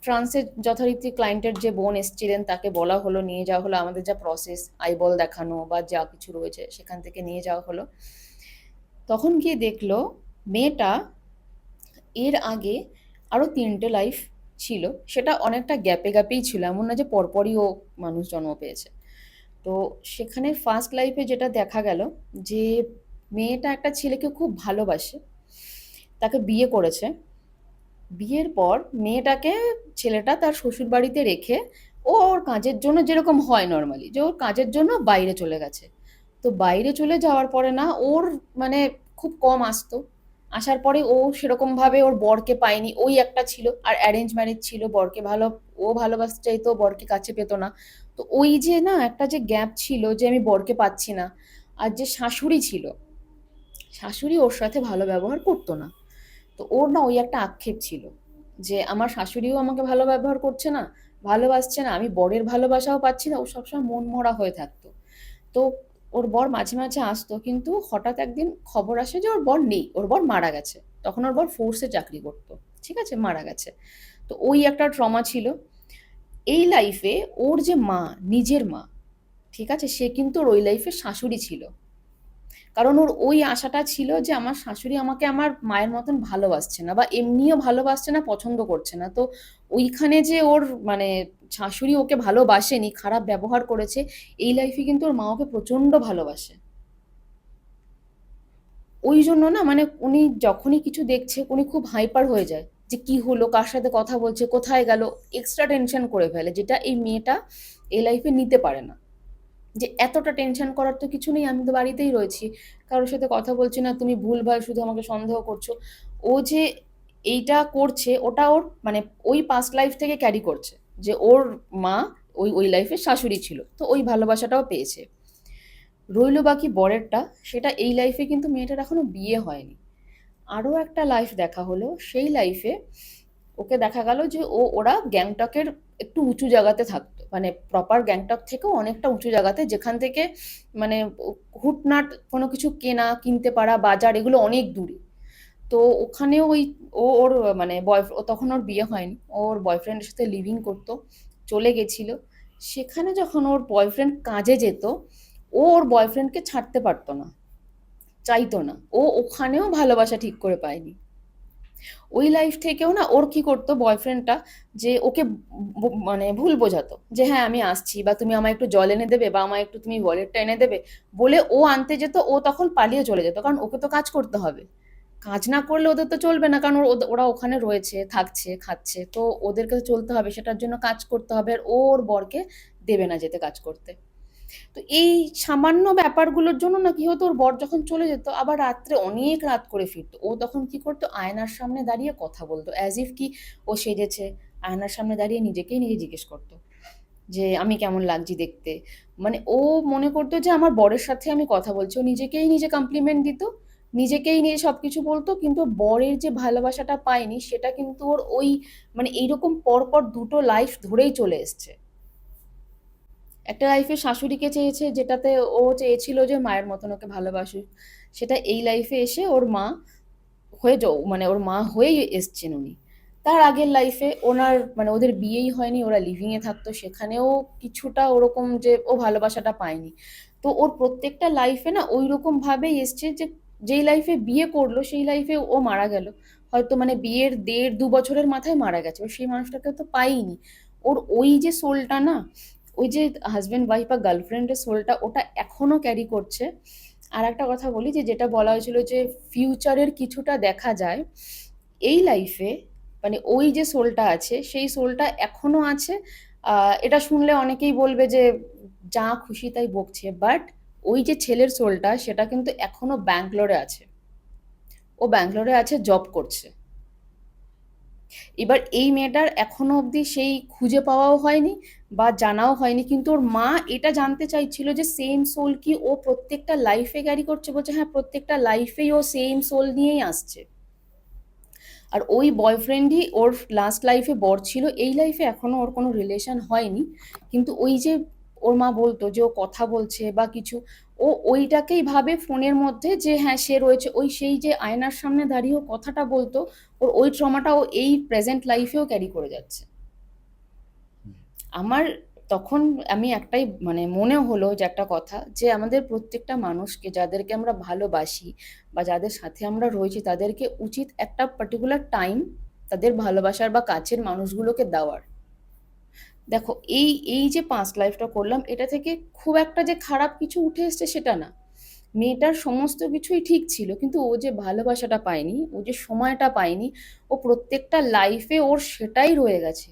ট্রান্সের যথারীতি ক্লায়েন্টের যে বোন এসছিলেন তাকে বলা হলো, নিয়ে যাওয়া হলো, আমাদের যা প্রসেস আইবল দেখানো বা যা কিছু রয়েছে সেখান থেকে নিয়ে যাওয়া হলো। তখন গিয়ে দেখলো মেয়েটা এর আগে আরো ৩টে লাইফ ছিল। সেটা অনেকটা গ্যাপে গ্যাপেই ছিল, এমন না যে পরপরই ও মানুষ জন্ম পেয়েছে। তো সেখানে ফার্স্ট লাইফে যেটা দেখা গেল যে মেয়েটা একটা ছেলেকে খুব ভালোবাসে, তাকে বিয়ে করেছে। বিয়ের পর মেয়েটাকে ছেলেটা তার শ্বশুর বাড়িতে রেখে ও ওর কাজের জন্য, যেরকম হয় নর্মালি, যে ওর কাজের জন্য বাইরে চলে গেছে। তো বাইরে চলে যাওয়ার পরে না ওর মানে খুব কম আসতো। আসার পরে ও সেরকম ভাবে ওর বরকে পায়নি, ওই একটা ছিল। আর অ্যারেঞ্জ ম্যারেজ ছিল, বরকে ভালো, ও ভালোবাসতে চাইতো, বরকে কাছে পেতো না। তো ওই যে না একটা যে গ্যাপ ছিল যে আমি বরকে পাচ্ছি না। আর যে শাশুড়ি ছিল, শাশুড়ি ওর সাথে ভালো ব্যবহার করতো না। তো ওর না ওই একটা আক্ষেপ ছিল যে আমার শাশুড়িও আমাকে ভালো ব্যবহার করছে না, ভালোবাসছে না, আমি বরের ভালোবাসাও পাচ্ছি না। ও সবসময় মন মরা হয়ে থাকতো। তো ওর বর মাঝে মাঝে আসতো, কিন্তু হঠাৎ একদিন খবর আসে যে ওর বর নেই, ওর বর মারা গেছে। তখন ওর বর ফোর্সে চাকরি করতো। ঠিক আছে, মারা গেছে। তো ওই একটা ট্রমা ছিল। এই লাইফে ওর যে মা, নিজের মা, ঠিক আছে, সে কিন্তু ওর ওই লাইফে শাশুড়ি ছিল। কারণ ওর ওই আশাটা ছিল যে আমার শাশুড়ি আমাকে আমার মায়ের মতন ভালোবাসছে না, বা এমনিও ভালোবাসছে না, পছন্দ করছে না। তো ওইখানে যে ওর মানে শাশুড়ি ওকে ভালোবাসেনি, খারাপ ব্যবহার করেছে, এই লাইফে কিন্তু ওর মা ওকে প্রচন্ড ভালোবাসে। ওই জন্য না মানে উনি যখনই কিছু দেখছে উনি খুব হাইপার হয়ে যায় যে কি হলো, কার সাথে কথা বলছে, কোথায় গেল, এক্সট্রা টেনশন করে ফেলে, যেটা এই মেয়েটা এই লাইফে নিতে পারে না। যে এতটা টেনশন করার তো কিছু নেই, আমি তো বাড়িতেই রয়েছি, কারোর সাথে কথা বলছি না, তুমি ভুলভাল শুধু আমাকে সন্দেহ করছো। ও যে এইটা করছে ওটা ওর মানে ওই পাস্ট লাইফ থেকে ক্যারি করছে, যে ওর মা ওই ওই লাইফে শাশুড়ি ছিল, তো ওই ভালোবাসাটাও পেয়েছে। রইলো বাকি বরেরটা, সেটা এই লাইফে কিন্তু মেয়েটার এখনো বিয়ে হয়নি। আরও একটা লাইফ দেখা হলো, সেই লাইফে ওকে দেখা গেল যে ওরা গ্যাংটকের একটু উঁচু জায়গাতে থাকতো, মানে প্রপার গ্যাংটক থেকেও অনেকটা উঁচু জায়গাতে, যেখান থেকে মানে হুটনাট কোনো কিছু কেনা কিনতে পারা, বাজার, এগুলো অনেক দূরে। তো ওখানেও ওই ওর মানে ও তখন ওর বিয়ে হয়নি, ওর বয়ফ্রেন্ডের সাথে লিভিং করতো, চলে গেছিল। সেখানে যখন ওর বয়ফ্রেন্ড কাজে যেত, ও ওর বয়ফ্রেন্ডকে ছাড়তে পারতো না, চাইতো না। ও ওখানেও ভালোবাসা ঠিক করে পায়নি। ওই লাইফ থেকেও না ওর কি করতো বয়ফ্রেন্ডটা, যে ওকে মানে ভুল বোঝাতো যে হ্যাঁ আমি আসছি, বা তুমি আমায় একটু জল এনে দেবে, বা আমায় একটু তুমি ওয়ালেটটা এনে দেবে, বলে ও আনতে যেত, ও তখন পালিয়ে চলে যেত, কারণ ওকে তো কাজ করতে হবে। কাজ না করলে ওদের তো চলবে না, কারণ ওরা ওখানে রয়েছে, থাকছে, খাচ্ছে, তো ওদেরকে তো চলতে হবে, সেটার জন্য কাজ করতে হবে। আর ওর বরকে দেবে না যেতে কাজ করতে। তো এই সামান্য ব্যাপারগুলোর জন্য না কি হতো, ওর বর যখন চলে যেত আবার রাত্রে অনেক রাত করে ফিরতো, ও তখন কি করতো, আয়নার সামনে দাঁড়িয়ে কথা বলতো, অ্যাজ ইফ কি ও সেজেছে। আয়নার সামনে দাঁড়িয়ে নিজেকেই নিজে জিজ্ঞেস করতো যে আমি কেমন লাগছি দেখতে। মানে ও মনে করতো যে আমার বরের সাথে আমি কথা বলছি, ও নিজেকেই নিজে কমপ্লিমেন্ট দিত, নিজেকেই নিজে সবকিছু বলতো, কিন্তু বরের যে ভালোবাসাটা পায়নি সেটা কিন্তু ওর ওই মানে এইরকম পরপর দুটো লাইফ ধরেই চলে এসছে। একটা লাইফে শাশুড়িকে চেয়েছে, যেটাতে ও চেয়েছিল যে মায়ের মতন ওকে ভালোবাসুক, সেটা এই লাইফে এসে ওর মা হয়ে যাও, মানে ওর মা হয়েই এসছেন উনি। তার আগের লাইফে ওনার মানে ওদের বিয়েই হয়নি, ওরা লিভিং এ থাকতো, সেখানেও কিছুটা ওরকম যে ও ভালোবাসাটা পায়নি। তো ওর প্রত্যেকটা লাইফে না ওই রকম ভাবেই এসছে যে যেই লাইফে বিয়ে করলো সেই লাইফে ও মারা গেল, হয়তো মানে বিয়ের 1.5-2 বছরের মাথায় মারা গেছে, ও সেই মানুষটাকে তো পাইনি। ওর ওই যে সোলটা না, ওই যে হাজবেন্ড ওয়াইফ বা গার্লফ্রেন্ডের সোলটা, ওটা এখনো ক্যারি করছে। আর একটা কথা বলি, যে যেটা বলা হয়েছিল যে ফিউচারের কিছুটা দেখা যায় এই লাইফে, মানে ওই যে সোলটা আছে সেই সোলটা এখনো আছে। এটা শুনলে অনেকেই বলবে যে যা খুশি তাই বকছে, বাট ওই যে ছেলের সোলটা সেটা কিন্তু এখনো ব্যাঙ্গালোরে আছে, ও ব্যাঙ্গালোরে আছে, জব করছে। এবার এই মেয়েটার এখনো অবধি সেই খুঁজে পাওয়াও হয়নি বা জানাও হয়নি, কিন্তু ওর মা এটা জানতে চাইছিল যে সেম সোল কি ও প্রত্যেকটা লাইফে ক্যারি করছে। বলছে হ্যাঁ, প্রত্যেকটা লাইফেই ও সেম সোল নিয়েই আসছে। আর ওই বয়ফ্রেন্ডই ওর লাস্ট লাইফে বর ছিল, এই লাইফে এখনো ওর কোনো রিলেশন হয়নি। কিন্তু ওই যে ওর মা বলতো যে ও কথা বলছে বা কিছু, ও ওইটাকেই ভাবে ফোনের মধ্যে যে হ্যাঁ সে রয়েছে, ওই সেই যে আয়নার সামনে দাঁড়িয়ে ও কথাটা বলতো, ওর ওই ট্রমাটা ও এই প্রেজেন্ট লাইফেও ক্যারি করে যাচ্ছে। আমার তখন আমি একটাই মানে মনে হলো যে একটা কথা, যে আমাদের প্রত্যেকটা মানুষকে যাদেরকে আমরা ভালোবাসি বা যাদের সাথে আমরা রয়েছি তাদেরকে উচিত একটা পার্টিকুলার টাইম তাদের ভালোবাসার বা কাছের মানুষগুলোকে দেওয়ার। দেখো এই এই যে পাস্ট লাইফটা করলাম, এটা থেকে খুব একটা যে খারাপ কিছু উঠে এসছে সেটা না। মেয়েটার সমস্ত কিছুই ঠিক ছিল, কিন্তু ও যে ভালোবাসাটা পায়নি, ও যে সময়টা পায়নি, ও প্রত্যেকটা লাইফে ওর সেটাই রয়ে গেছে।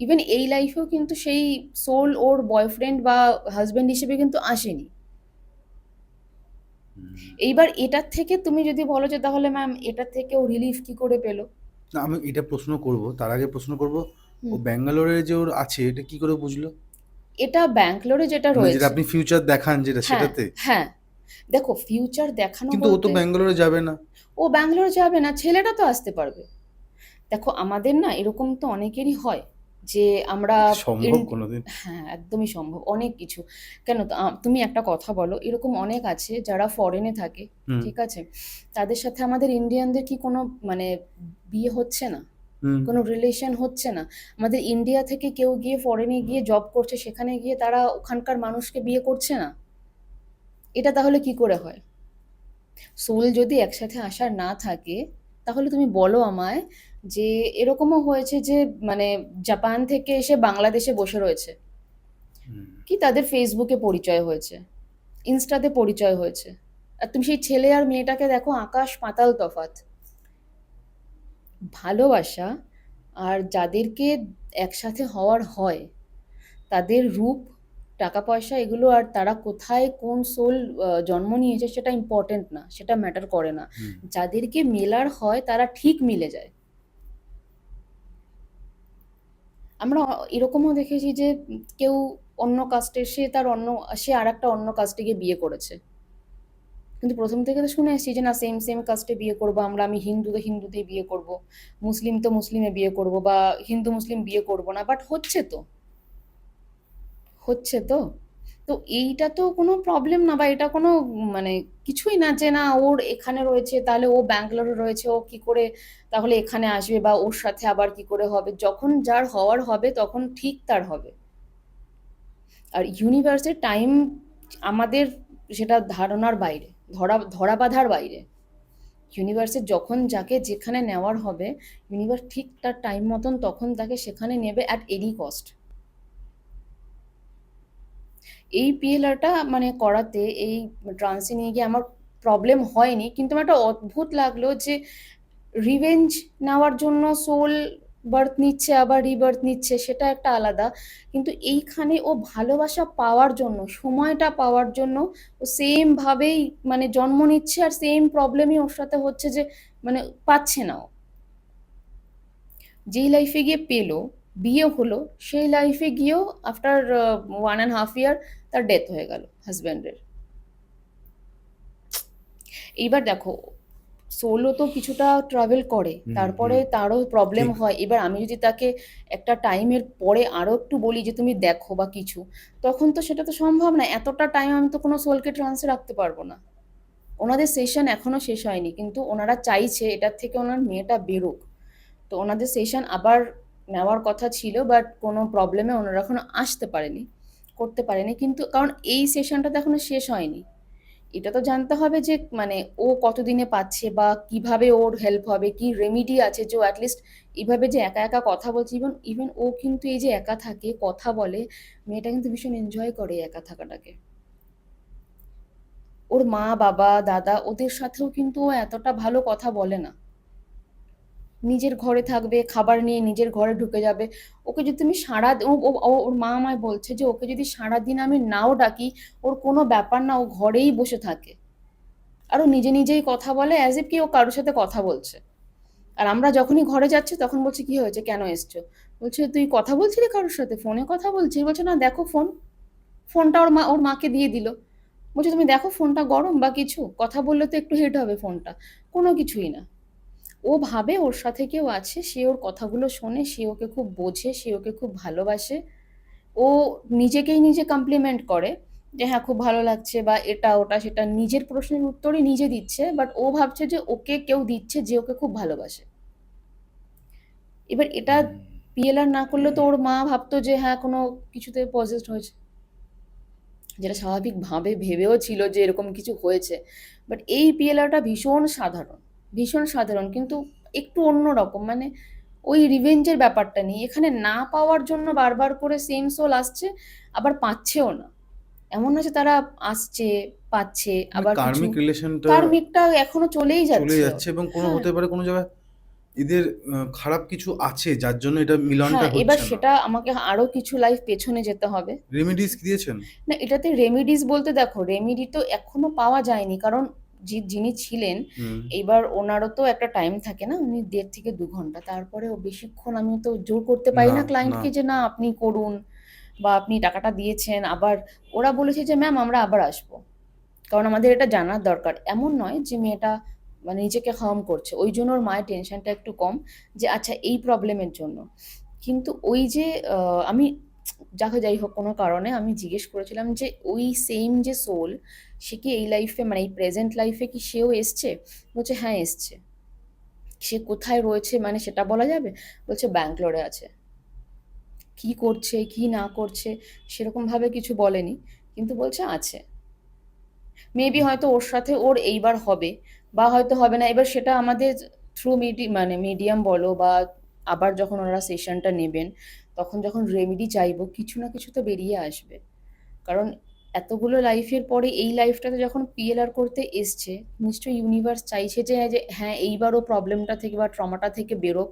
ইভেন এই লাইফেও কিন্তু সেই সোল ওর বয়ফ্রেন্ড বা হাজবেন্ড হিসেবে কিন্তু আসেনি। এইবার এটার থেকে তুমি যদি বলো যে তাহলে ম্যাম এটার থেকে ও রিলিফ কি করে পেলো? না, আমি এটা প্রশ্ন করব, তার আগে প্রশ্ন করব, ও হুম, ব্যাঙ্গালোরে যে ওর আছে এটা কি করে বুঝলো? এটা ব্যাঙ্গালোরে যেটা মানে যেটা রয়েছে। আপনি ফিউচার দেখান যেটা হ্যাঁ, সেটাতে? হ্যাঁ, দেখো ফিউচার দেখানো কিন্তু ও তো বলতে, ব্যাঙ্গালোরে যাবে না। ও ব্যাঙ্গালোর যাবে না, ছেলেটা তো আসতে পারবে। দেখো আমাদের না এরকম তো অনেকেরই হয় যে আমরা এটা সম্ভব ইন- কোনোদিন? হ্যাঁ একদমই সম্ভব, অনেক কিছু। কেন তুমি একটা কথা বলো, এরকম অনেক আছে যারা ফরেনে থাকে, হুম। ঠিক আছে, তাদের সাথে আমাদের ইন্ডিয়ানদের কি কোনো মানে বিয়ে হচ্ছে না, হুম। কোনো রিলেশন হচ্ছে না? আমাদের ইন্ডিয়া থেকে কেউ গিয়ে ফরেনে গিয়ে জব করছে, সেখানে গিয়ে তারা ওখানকার মানুষকে বিয়ে করছে না? এটা তাহলে কি করে হয়? সোল যদি একসাথে আসার না থাকে, তাহলে তুমি বলো আমায় যে এরকমও হয়েছে যে মানে জাপান থেকে এসে বাংলাদেশে বসে রয়েছে, হুম। কি তাদের ফেসবুকে পরিচয় হয়েছে, ইনস্টাতে পরিচয় হয়েছে, আর তুমি সেই ছেলে আর মেয়েটাকে দেখো, আকাশ পাতাল তফাৎ। ভালোবাসা আর যাদেরকে একসাথে হওয়ার হয়, তাদের রূপ, টাকা পয়সা এগুলো আর তারা কোথায় কোন সোল জন্ম নিয়েছে সেটা ইম্পর্টেন্ট না, সেটা ম্যাটার করে না। হুম। যাদেরকে মেলার হয় তারা ঠিক মিলে যায়। আমরা এরকমও দেখেছি যে কেউ অন্য কাস্টের, সে আর একটা অন্য কাস্টে গিয়ে বিয়ে করেছে, কিন্তু প্রথম থেকে তো শুনে এসেছি যে না সেম সেম কাস্টে বিয়ে করবো আমরা, আমি হিন্দুতে বিয়ে করব, মুসলিম তো মুসলিমে বিয়ে করব, বা হিন্দু মুসলিম বিয়ে করব না, বাট হচ্ছে তো, হচ্ছে তো। তো এইটা তো কোনো প্রবলেম না, বা এটা কোনো মানে কিছুই না যে না ওর এখানে রয়েছে তাহলে ও ব্যাঙ্গালোরে রয়েছে, ও কি করে তাহলে এখানে আসবে, বা ওর সাথে আবার কি করে হবে? যখন যার হওয়ার হবে তখন ঠিক তার হবে। আর ইউনিভার্সের টাইম আমাদের সেটা ধারণার বাইরে, ধরা ধরা বাঁধার বাইরে। ইউনিভার্সের যখন যাকে যেখানে নেওয়ার হবে, ইউনিভার্স ঠিক তার টাইম মতন তখন তাকে সেখানে নেবে অ্যাট এনি কস্ট। এই পিএলআরটা মানে করাতে, এই ট্রান্সে নিয়ে গিয়ে আমার প্রবলেম হয়নি, কিন্তু আমার একটা অদ্ভুত লাগলো যে রিভেঞ্জ নেওয়ার জন্য সোল বার্থ নিচ্ছে আবার রিবার্থ নিচ্ছে, সেটা একটা আলাদা। কিন্তু এইখানে ও ভালোবাসা পাওয়ার জন্য, সময়টা পাওয়ার জন্য ও সেম ভাবেই মানে জন্ম নিচ্ছে, আর সেম প্রবলেমই ওর সাথে হচ্ছে যে মানে পাচ্ছে না ও। যেই লাইফে গিয়ে পেলো, বিয়ে হলো, সেই লাইফে গিয়েও আফটার 1.5 ইয়ার তার ডেথ হয়ে গেল হাজব্যান্ডের। এইবার দেখো সোলো তো কিছুটা ট্রাভেল করে, হুম। তারপরে হুম। তারও প্রবলেম ঠিক। হয়। এবার আমি যদি তাকে একটা টাইমের পরে আরো একটু বলি যে তুমি দেখো বা কিছু, তখন তো সেটা তো সম্ভব না, এতটা টাইম আমি তো কোনো সোলকে ট্রান্সে রাখতে পারবো না। ওনাদের সেশন এখনো শেষ হয়নি, কিন্তু ওনারা চাইছে এটার থেকে ওনার মেয়েটা বেরোক। তো ওনাদের সেশন আবার নেওয়ার কথা ছিল, বাট কোনো প্রবলেমে ওনারা এখনো আসতে পারেনি, করতে পারেনি, কিন্তু কারণ এই সেশনটা তো এখনো শেষ হয়নি। এটা তো জানতে হবে যে মানে ও কতদিনে পাচ্ছে বা কিভাবে ওর হেল্প হবে, কি রেমিডি আছে যে ও অ্যাটলিস্ট এইভাবে যে একা একা কথা বলছে। ইভেন ইভেন ও কিন্তু এই যে একা থাকে কথা বলে, মেয়েটা কিন্তু ভীষণ এনজয় করে এই একা থাকাটাকে। ওর মা বাবা দাদা ওদের সাথেও কিন্তু ও এতটা ভালো কথা বলে না, নিজের ঘরে থাকবে, খাবার নিয়ে নিজের ঘরে ঢুকে যাবে। ওকে যদি তুমি সারা ওর মা আমায় বলছে যে ওকে যদি সারাদিন আমি নাও ডাকি, ওর কোনো ব্যাপার না, ও ঘরেই বসে থাকে, আর ও নিজে নিজেই কথা বলে অ্যাজ ইফ কি ও কারোর সাথে কথা বলছে। আর আমরা যখনই ঘরে যাচ্ছি তখন বলছি কি হয়েছে, কেন এসছো? বলছে তুই কথা বলছিলি কারোর সাথে, ফোনে কথা বলছিস? বলছে না দেখো ফোনটা ওর মাকে দিয়ে দিল। বলছে তুমি দেখো ফোনটা গরম বা কিছু, কথা বললে তো একটু হিট হবে ফোনটা। কোনো কিছুই না। ও ভাবে ওর সাথে কেউ আছে, সে ওর কথাগুলো শোনে, সে ওকে খুব বোঝে, সে ওকে খুব ভালোবাসে। ও নিজেকেই নিজে কমপ্লিমেন্ট করে যে হ্যাঁ খুব ভালো লাগছে বা এটা ওটা সেটা, নিজের প্রশ্নের উত্তরই নিজে দিচ্ছে, বাট ও ভাবছে যে ওকে কেউ দিচ্ছে যে ওকে খুব ভালোবাসে। এবার এটা পিএলআর না করলে তো ওর মা ভাবতো যে হ্যাঁ কোনো কিছুতে পজেসড হয়েছে, যেটা স্বাভাবিক ভাবে ভেবেও ছিল যে এরকম কিছু হয়েছে। বাট এই পিএলআরটা ভীষণ সাধারণ, ভীষণ সাধারণ, কিন্তু একটু অন্যরকম, মানে ওই রিভেঞ্জের ব্যাপারটা নেই এখানে। না পাওয়ার জন্য বারবার করে সেম সোল আসছে, আবার পাচ্ছেও না। এমন না যে তারা আসছে, পাচ্ছে, মানে আবার কিছু কার্মিক রিলেশনটা কার্মিকটা এখনো চলেই চলে যাচ্ছে। যাচ্ছে এবং কোনো হ্যাঁ, হতে পারে কোনো জায়গায় এদের খারাপ কিছু আছে যার জন্য এটা মিলনটা হ্যাঁ, এবার হচ্ছে না। সেটা আমাকে আরো কিছু লাইফ পেছনে যেতে হবে। রেমেডিস কি দিয়েছেন? না, এটাতে রেমিডিস বলতে দেখো, রেমিডি তো এখনো পাওয়া যায়নি, কারণ যিনি ছিলেন, হুম। এইবার ওনারও তো একটা টাইম থাকে না, উনি 1.5 থেকে 2 ঘন্টা, তারপরে ও বেশিক্ষণ আমি তো জোর করতে পারি না, না না। ক্লায়েন্টকে যে না আপনি করুন, বা আপনি টাকাটা দিয়েছেন আবার। ওরা বলেছে যে ম্যাম আমরা আবার আসবো, কারণ আমাদের এটা জানার দরকার। এমন নয় যে মেয়েটা মানে নিজেকে হার্ম করছে, ওই জন্য ওর মায়ের টেনশনটা একটু কম, যে আচ্ছা এই প্রবলেমের জন্য। কিন্তু ওই যে আমি যাই হোক কোনো কারণে আমি জিজ্ঞেস করেছিলাম যে ওই সেম যে সোল, সে কি এই লাইফে মানে এই প্রেজেন্ট লাইফে কি সেও এসছে? বলছে হ্যাঁ এসছে। সে কোথায় রয়েছে মানে সেটা বলা যাবে? বলছে ব্যাঙ্গালোরে আছে। কি করছে কি না করছে সেরকম ভাবে কিছু বলেনি, কিন্তু বলছে আছে। মেবি হয়তো ওর সাথে ওর এইবার হবে, বা হয়তো হবে না। এবার সেটা আমাদের থ্রু মানে মিডিয়াম বলো, বা আবার যখন ওনারা সেশনটা নেবেন, তখন যখন রেমেডি চাইবো, কিছু না কিছু তো বেরিয়ে আসবে। কারণ এতগুলো লাইফের পরে এই লাইফটাতে যখন পিএলআর করতে এসছে, নিশ্চয়ই ইউনিভার্স চাইছে যে হ্যাঁ এইবারও প্রবলেমটা থেকে বা ট্রমাটা থেকে বেরোক,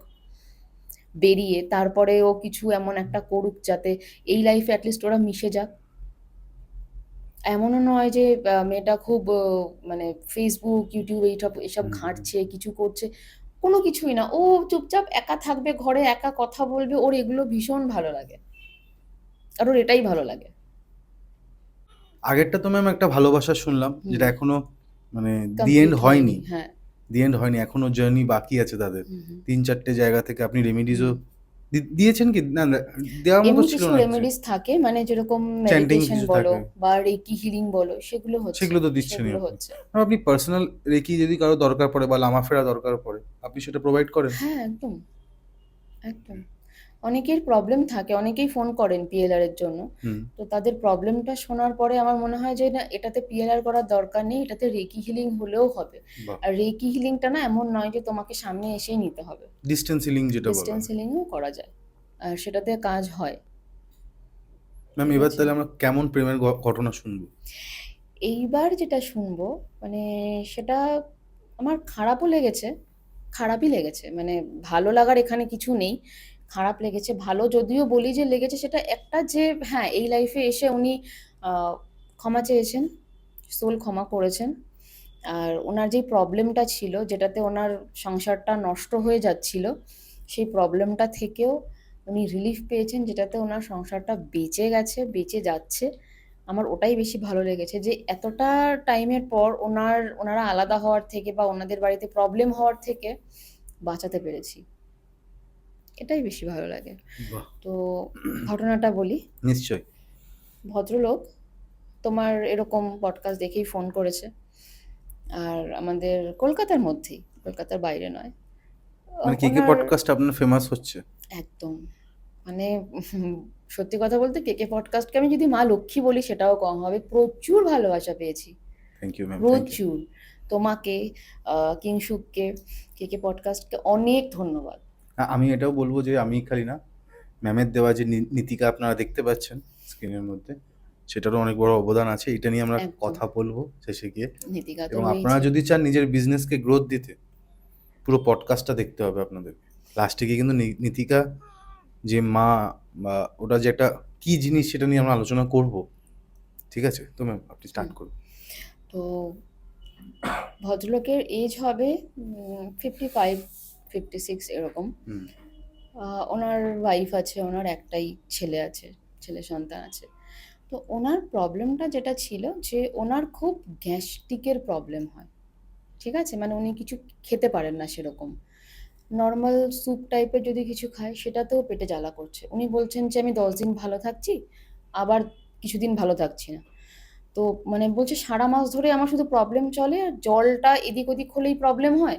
বেরিয়ে তারপরে ও কিছু এমন একটা করুক যাতে এই লাইফে অ্যাটলিস্ট ওরা মিশে যাক। এমনও নয় যে মেয়েটা খুব মানে ফেসবুক ইউটিউব এইসব এসব হুম, হুম। ঘাঁটছে, কিছু করছে, কোনো কিছুই না। ও চুপচাপ একা থাকবে ঘরে, একা কথা বলবে, ওর এগুলো ভীষণ ভালো লাগে, আর ওর এটাই ভালো লাগে। আগেরটা তো ম্যাম একটা ভালোবাসা শুনলাম, হুম। যেটা এখনো মানে দি এন্ড কমপ্লিট হয়নি, হয়নি। হ্যাঁ। দি এন্ড হয়নি, এখনো জার্নি বাকি আছে তাদের। হুম, হুম, 3-4টে জায়গা থেকে আপনি রেমেডিসও হুম। দিয়েছেন কি? না, না, দেওয়ার মতো এমনি ছিল কিছু না অ্যাকচুয়ালি। রেমেডিস থাকে, মানে যেরকম চ্যান্টিং মেডিটেশন কিছু বলো থাকে, বা রেকি হিলিং বলো, সেগুলো হচ্ছে, সেগুলো তো দিচ্ছেনই সেগুলো আপনি। হচ্ছে। আপনি পার্সোনাল রেকি যদি কারো দরকার পড়ে বা লামাফেরা দরকার পড়ে, আপনি সেটা প্রোভাইড করেন? হ্যাঁ, একদম, একদম। অনেকের প্রবলেম থাকে, অনেকেই ফোন করেন পিএলআর এর জন্য। হুম। তো তাদের প্রবলেমটা শোনার পরে আমার মনে হয় যে না এটাতে পিএলআর করার দরকার নেই, এটাতে রেকি হিলিং হলেও হবে। বাহ! আর রেকি হিলিংটা না এমন নয় যে তোমাকে সামনে এসেই নিতে হবে, ডিসট্যান্স হিলিং যেটা বলা ডিস্টেন্স হয়। হিলিংও করা যায়, আর সেটাতে কাজ হয়। ম্যাম ঠিক এবার আছে, তাহলে আমরা কেমন প্রেমের ঘটনা শুনবো? এইবার যেটা শুনবো মানে সেটা আমার খারাপও লেগেছে, খারাপই লেগেছে, মানে ভালো লাগার এখানে কিছু নেই। খারাপ লেগেছে, ভালো যদিও বলি যে লেগেছে সেটা একটা যে হ্যাঁ এই লাইফে এসে উনি আহ, ক্ষমা চেয়েছেন, সোল ক্ষমা করেছেন। আর ওনার যে প্রবলেমটা ছিল যেটাতে ওনার সংসারটা নষ্ট হয়ে যাচ্ছিল, সেই প্রবলেমটা থেকেও উনি রিলিফ পেয়েছেন, যেটাতে ওনার সংসারটা বেঁচে গেছে, বেঁচে যাচ্ছে। আমার ওটাই বেশি ভালো লেগেছে যে এতটা টাইমের পর ওনারা আলাদা হওয়ার থেকে বা ওনাদের বাড়িতে প্রবলেম হওয়ার থেকে বাঁচাতে পেরেছি, এটাই বেশি ভালো লাগে। বাহ! তো ঘটনাটা বলি। নিশ্চয়ই। ভদ্রলোক তোমার এরকম পডকাস্ট দেখেই ফোন করেছে, আর আমাদের কলকাতার মধ্যেই, কলকাতার বাইরে নয়। মানে কে ওনার পডকাস্ট আপনার ফেমাস হচ্ছে? একদম মানে সত্যি কথা বলতে কেকে পডকাস্টকে আমি যদি মা লক্ষ্মী বলি সেটাও কম হবে, প্রচুর ভালোবাসা পেয়েছি, thank you ma'am, thank you. প্রচুর। তোমাকে, কিংশুককে, কেকে পডকাস্টকে অনেক ধন্যবাদ। আমি এটাও বলবো যে আমি খালি না, ম্যামের দেওয়া যে নীতিকা আপনারা দেখতে পাচ্ছেন স্ক্রিনের মধ্যে, সেটারও অনেক বড় অবদান আছে। এটা নিয়ে আমরা একদম, কথা বলবো শেষে গিয়ে। নীতিকা তো এবং আপনারা রয়েছে। যদি চান নিজের বিজনেসকে গ্রোথ দিতে, পুরো পডকাস্টটা দেখতে হবে আপনাদের। লাস্টে গিয়ে কিন্তু নীতিকা যে মা বা ওটা যে একটা কি জিনিস সেটা নিয়ে আমরা আলোচনা করব। ঠিক আছে? তো ম্যাম আপনি হুম, স্টার্ট করুন। তো ভদ্রলোকের এজ হবে 55, 56 এরকম। হুম। ওনার ওয়াইফ আছে, ওনার একটাই ছেলে আছে, ছেলে সন্তান আছে। তো ওনার প্রবলেমটা যেটা ছিল যে ওনার খুব গ্যাস্ট্রিকের প্রবলেম হয়। ঠিক আছে? মানে উনি কিছু খেতে পারেন না সেরকম। নরমাল স্যুপ টাইপের যদি কিছু খায় সেটাতেও পেটে জ্বালা করছে। উনি বলছেন যে আমি 10 দিন ভালো থাকছি, আবার কিছুদিন ভালো থাকছি না। তো মানে বলছে সারা মাস ধরে আমার শুধু প্রবলেম চলে, আর জলটা এদিক ওদিক হলেই প্রবলেম হয়।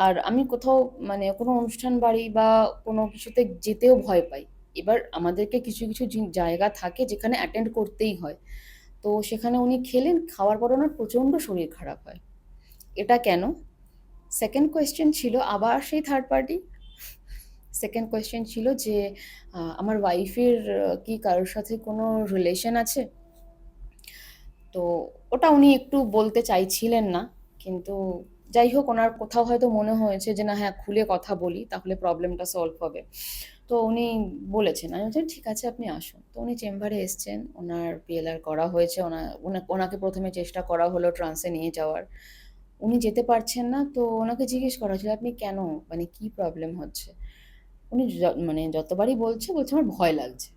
আর আমি কোথাও মানে কোনো অনুষ্ঠান বাড়ি বা কোনো কিছুতে যেতেও ভয় পাই। এবার আমাদেরকে কিছু কিছু জায়গা থাকে যেখানে অ্যাটেন্ড করতেই হয়। তো সেখানে উনি খেলেন, খাওয়ার পর ওনার প্রচণ্ড শরীর খারাপ হয়। এটা কেন? সেকেন্ড কোয়েশ্চেন ছিল আবার সেই থার্ড পার্টি। সেকেন্ড কোয়েশ্চেন ছিল যে আমার ওয়াইফের কি কারোর সাথে কোনো রিলেশন আছে? তো ওটা উনি একটু বলতে চাইছিলেন না, কিন্তু যাই হোক ওনার কোথাও হয়তো মনে হয়েছে যে না, হ্যাঁ খুলে কথা বলি তাহলে প্রবলেমটা সলভ হবে। তো উনি বলেছেন, আমি বলছি ঠিক আছে আপনি আসুন। তো উনি চেম্বারে এসছেন, ওনার পিএলআর করা হয়েছে, ওনাকে প্রথমে চেষ্টা করা হলো ট্রান্সে নিয়ে যাওয়ার। উনি যেতে পারছেন না, তো ওনাকে জিজ্ঞেস করা হয়েছিল আপনি কেন, মানে কি প্রবলেম হচ্ছে? উনি মানে যতবারই বলছে আমার ভয় লাগছে।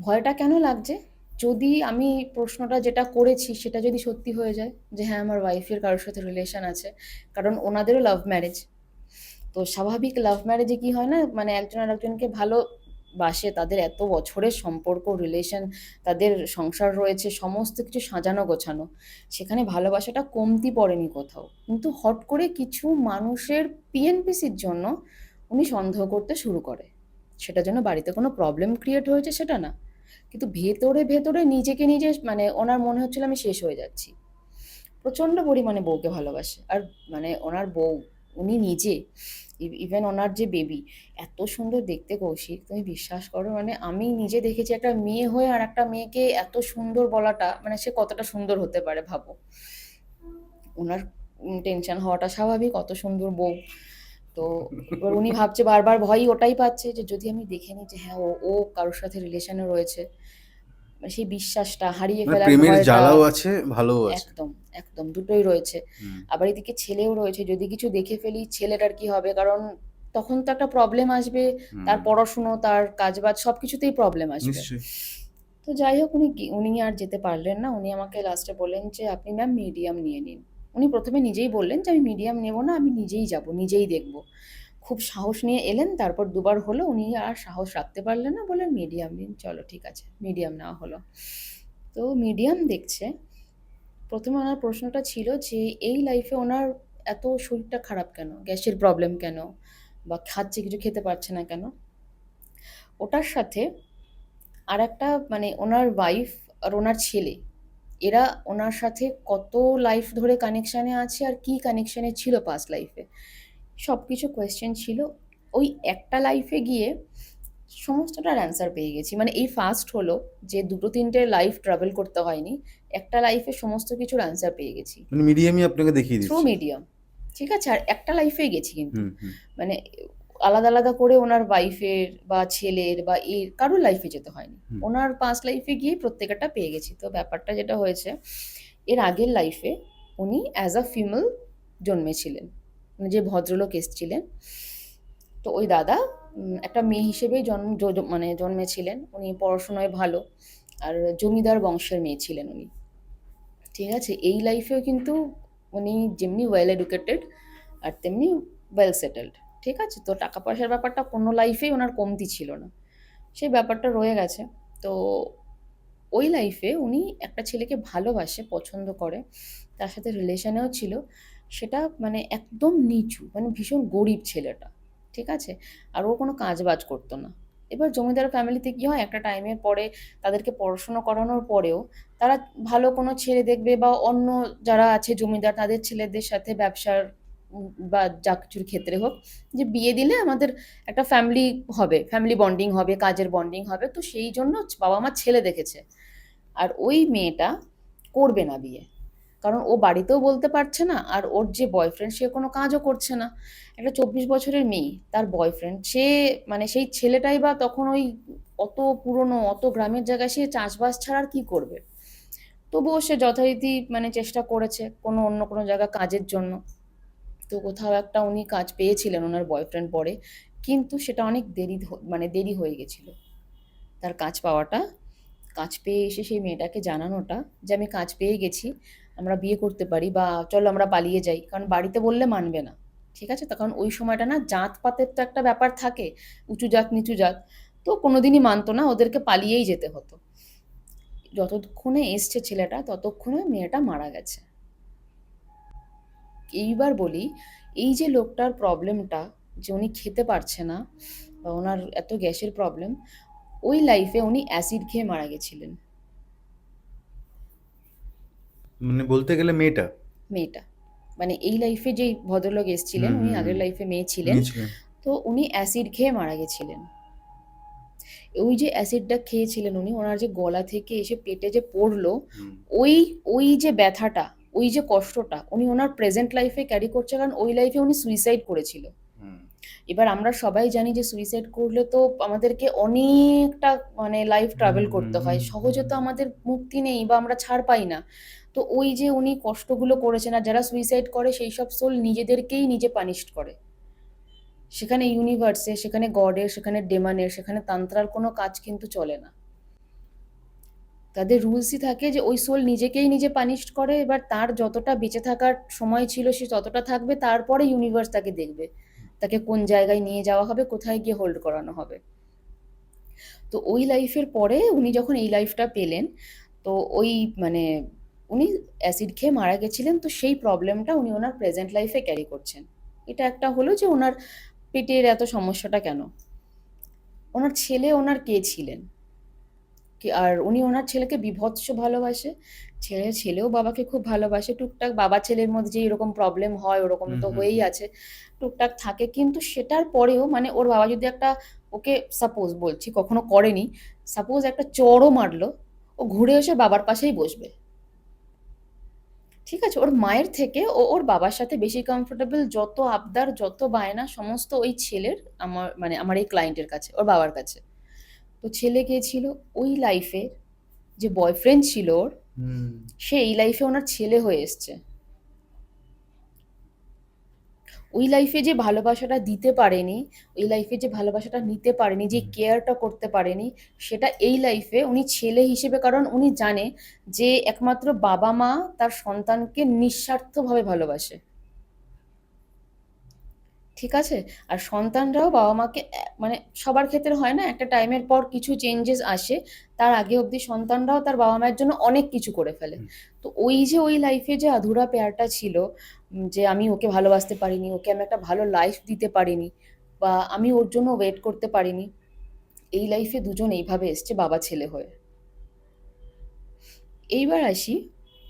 ভয়টা কেন লাগছে? যদি আমি প্রশ্নটা যেটা করেছি সেটা যদি সত্যি হয়ে যায় যে হ্যাঁ আমার ওয়াইফের কারোর সাথে রিলেশন আছে, কারণ ওনাদেরও লাভ ম্যারেজ। তো স্বাভাবিক লাভ ম্যারেজে কি হয় না, মানে একজন আর একজনকে ভালোবাসে, তাদের এত বছরের সম্পর্ক রিলেশন, তাদের সংসার রয়েছে, সমস্ত কিছু সাজানো গোছানো, সেখানে ভালোবাসাটা কমতি পড়েনি কোথাও। কিন্তু হট করে কিছু মানুষের পিএনপিসির জন্য উনি সন্দেহ করতে শুরু করে। সেটা যেন বাড়িতে কোনো প্রবলেম ক্রিয়েট হয়েছে সেটা না, কিন্তু ভেতরে ভেতরে নিজেকে নিজে মানে ওনার মনে হচ্ছিল আমি শেষ হয়ে যাচ্ছি। প্রচন্ড পরিমাণে বউকে ভালোবাসে, আর মানে ওনার বউ, উনি নিজে, ইভেন ওনার যে বেবি, এত সুন্দর দেখতে কৌশিক, তুমি বিশ্বাস করো, মানে আমি নিজে দেখেছি একটা মেয়ে হয়ে আর একটা মেয়েকে এত সুন্দর বলাটা, মানে সে কতটা সুন্দর হতে পারে ভাবো। ওনার টেনশন হওয়াটা স্বাভাবিক, অত সুন্দর বউ। তো এবার উনি ভাবছে, বারবার ভয়ই ওটাই পাচ্ছে যে যদি আমি দেখে নিই যে হ্যাঁ ও ও কারোর সাথে রিলেশনে রয়েছে, মানে সেই বিশ্বাসটা হারিয়ে মানে ফেলার প্রেমের ভয়টা। জ্বালাও আছে, ভালোও আছে। একদম, একদম দুটোই রয়েছে। হুম, আবার এদিকে ছেলেও রয়েছে, যদি কিছু দেখে ফেলি ছেলেটার কি হবে? কারণ তখন তো একটা প্রবলেম আসবে, তার হুম। পড়াশুনো, তার কাজবাজ সবকিছুতেই প্রবলেম আসবে। নিশ্চয়ই। তো যাই হোক উনি আর যেতে পারলেন না। উনি আমাকে লাস্টে বললেন যে, "আপনি ম্যাম মিডিয়াম নিয়ে নিন।" উনি ১ম এ নিজেই বললেন যে, "আমি মিডিয়াম নেব না, আমি নিজেই যাব, নিজেই দেখব।" খুব সাহস নিয়ে এলেন, তারপর দুবার হলো, উনি আর সাহস রাখতে পারলেন না, বললেন, "মিডিয়াম নিন।" চলো ঠিক আছে, মিডিয়াম নেওয়া হলো। তো মিডিয়াম দেখছে। ১ম এ ওনার প্রশ্নটা ছিল যে এই লাইফে ওনার এত শরীরটা খারাপ কেন? গ্যাসের প্রবলেম কেন? বা খাচ্ছে কিছু খেতে পারছে না কেন? ওটার সাথে আরেকটা, মানে ওনার ওয়াইফ আর ওনার ছেলে, এরা ওনার সাথে কত লাইফ ধরে কানেকশানে আছে আর কি কানেকশানে ছিল পাস্ট লাইফে। সবকিছু কোয়েশ্চেন ছিল। ওই একটা লাইফে গিয়ে সমস্তটার অ্যান্সার পেয়ে গেছি। মানে এই ফার্স্ট হলো যে ২টো ৩টে লাইফ ট্রাভেল করতে হয়নি। একটা লাইফে সমস্ত কিছুর অ্যান্সার পেয়ে গেছি। মানে মিডিয়ামই আপনাকে দেখিয়ে থ্রু দিচ্ছে। মিডিয়াম। ঠিক আছে? আর একটা লাইফেই গেছি কিন্তু। হুম, হুম, মানে আলাদা, আলাদা করে ওনার ওয়াইফের বা ছেলের বা এর কারোর লাইফে যেতে হয়নি। হুম, ওনার পাস্ট লাইফে গিয়ে প্রত্যেকটা পেয়ে গেছি। তো ব্যাপারটা যেটা হয়েছে, এর আগের লাইফে উনি অ্যাজ আ ফিমেল জন্মেছিলেন। মানে যে ভদ্রলোক এসছিলেন, তো ওই দাদা একটা মেয়ে হিসেবেই মানে জন্মেছিলেন। উনি পড়াশোনায় ভালো। আর জমিদার বংশের মেয়ে ছিলেন উনি। ঠিক আছে? এই লাইফেও কিন্তু উনি যেমনি ওয়েল এডুকেটেড আর তেমনি ওয়েল সেটেলড। ঠিক আছে? তো টাকা পয়সার ব্যাপারটা কোনো লাইফেই উনার কমতি ছিল না। সেই ব্যাপারটা রয়ে গেছে। তো ওই লাইফে উনি একটা ছেলেকে ভালোবাসে, পছন্দ করে। তার সাথে রিলেশনেও ছিল। সেটা মানে একদম নিচু, মানে ভীষণ গরিব ছেলেটা। ঠিক আছে? আর ও কোনো কাজবাজ করত না। এবার জমিদার ফ্যামিলিতে কি হয়, একটা টাইমের পরে তাদেরকে পড়াশোনা করানোর পরেও তারা ভালো কোনো ছেলে দেখবে বা অন্য যারা আছে জমিদার তাদের ছেলেদের সাথে ব্যবসার বা যা কিছুর ক্ষেত্রে হোক, যে বিয়ে দিলে আমাদের একটা ফ্যামিলি হবে, ফ্যামিলি বন্ডিং হবে, কাজের বন্ডিং হবে। তো সেই জন্য বাবা-মা ছেলে দেখেছে। আর ওই মেয়েটা করবে না বিয়ে। কারণ ও বাড়িতেও বলতে পারছে না, আর ওর যে বয়ফ্রেন্ড সে কোনো কাজও করছে না। একটা ২৪ বছরের মেয়ে, তার বয়ফ্রেন্ড, সে মানে সেই ছেলেটাই বা তখন ওই অত পুরনো, অত গ্রামের জায়গায় সে চাষবাস ছাড়া আর কি করবে? তবুও সে যথারীতি মানে চেষ্টা করেছে কোনো অন্য কোনো জায়গায় কাজের জন্য। তো কোথাও একটা উনি কাজ পেয়েছিলেন ওনার বয়ফ্রেন্ড পরে, কিন্তু সেটা অনেক মানে দেরি হয়ে গেছিল তার কাজ পাওয়াটা। কাজ পেয়ে এসে সেই মেয়েটাকে জানানোটা যে আমি কাজ পেয়ে গেছি, আমরা বিয়ে করতে পারি বা চলো আমরা পালিয়ে যাই, কারণ বাড়িতে বললে মানবে না। ঠিক আছে, তখন ওই সময়টা না জাত পাতের তো একটা ব্যাপার থাকে, উঁচু জাত নিচু জাত, তো কোনোদিনই মানতো না, ওদেরকে পালিয়েই যেতে হতো। যতক্ষণে এসছে ছেলেটা ততক্ষণে মেয়েটা মারা গেছে। এইবার বলি, এই যে লোকটার প্রবলেমটা, যে উনি খেতে পারছে না বা ওনার এত গ্যাসের প্রবলেম, ওই লাইফে উনি অ্যাসিড খেয়ে মারা গেছিলেন। মানে বলতে গেলে মেয়েটা মেয়েটা, মানে এই লাইফে যেই ভদ্রলোক এসছিলেন, হুম উনি হুম আগের হুম লাইফে মেয়ে ছিলেন। নিয়েছিলেন তো উনি অ্যাসিড খেয়ে মারা গেছিলেন। ওই যে অ্যাসিডটা খেয়েছিলেন উনি, ওনার যে গলা থেকে এসে পেটে যে পড়লো, হুম ওই ওই যে ব্যথাটা, ওই যে কষ্টটা উনি ওনার প্রেজেন্ট লাইফে ক্যারি করছে, কারণ ওই লাইফে উনি সুইসাইড করেছিল। হুম এবার আমরা সবাই জানি যে সুইসাইড করলে তো আমাদেরকে অনেকটা মানে লাইফ হুম ট্রাভেল হুম করতে হয়, হুম সহজে তো হুম আমাদের মুক্তি নেই বা আমরা ছাড় পাই না। তো ওই যে উনি কষ্টগুলো করেছেন, আর যারা সুইসাইড করে সেই সব সোল নিজেদেরকেই নিজে পানিশড করে। সেখানে ইউনিভার্সে, সেখানে গডের, সেখানে ডেমানের, সেখানে তান্ত্রার কোনো কাজ কিন্তু চলে না। তাদের রুলসই থাকে যে ওই সোল নিজেকেই নিজে পানিশড করে, এবার তার যতটা বেঁচে থাকার সময় ছিল সে ততটা থাকবে, তারপরে ইউনিভার্স তাকে দেখবে, তাকে কোন জায়গায় নিয়ে যাওয়া হবে, কোথায় গিয়ে হোল্ড করানো হবে। তো ওই লাইফের পরে উনি যখন এই লাইফটা পেলেন, তো ওই মানে উনি অ্যাসিড খেয়ে মারা গেছিলেন, তো সেই প্রবলেমটা উনি ওনার প্রেজেন্ট লাইফে ক্যারি করছেন। এটা একটা হলো যে ওনার পেটের এত সমস্যাটা কেন। ওনার ছেলে ওনার কে ছিলেন, আর উনি ওনার ছেলেকে বীভৎস ভালোবাসে। ছেলেও বাবাকে খুব ভালোবাসে, টুকটাক বাবা ছেলের মধ্যে যে এরকম প্রবলেম হয় ওরকম হুম তো হুম হয়েই হুম আছে, টুকটাক থাকে। কিন্তু সেটার পরেও মানে ওর বাবা যদি একটা, ওকে সাপোজ বলছি, কখনো করেনি, সাপোজ একটা চড়ও মারলো, ও ঘুরে এসে বাবার পাশেই বসবে। ঠিক আছে, ওর মায়ের থেকে ও ওর বাবার সাথে বেশি কমফোর্টেবল, যত আবদার যত বায়না সমস্ত ওই ছেলের, আমার মানে আমার এই ক্লায়েন্টের কাছে, ওর বাবার কাছে। তো ছেলে কে ছিল ওই লাইফে, যে বয়ফ্রেন্ড ছিল ওর, হুম সে এই লাইফে ওনার ছেলে হয়ে এসছে। ওই লাইফে যে ভালোবাসাটা দিতে পারেনি, ওই লাইফে যে ভালোবাসাটা নিতে পারেনি, যে হুম কেয়ারটা করতে পারেনি, সেটা এই লাইফে উনি ছেলে হিসেবে, কারণ উনি জানে যে একমাত্র বাবা মা তার সন্তানকে নিঃস্বার্থভাবে ভালোবাসে। ঠিক আছে, আর সন্তানরাও বাবা মাকে মানে সবার ক্ষেত্রে হয় না, একটা টাইমের পর কিছু চেঞ্জেস আসে, তার আগে অবধি সন্তানরাও তার বাবা মায়ের জন্য অনেক কিছু করে ফেলে। হুম। তো ওই যে ওই লাইফে যে আধুরা পেয়ারটা ছিল, যে আমি ওকে ভালোবাসতে পারিনি, ওকে আমি একটা ভালো লাইফ দিতে পারিনি, বা আমি ওর জন্য ওয়েট করতে পারিনি, এই লাইফে দুজন এইভাবে এসছে বাবা ছেলে হয়ে। এইবার আসি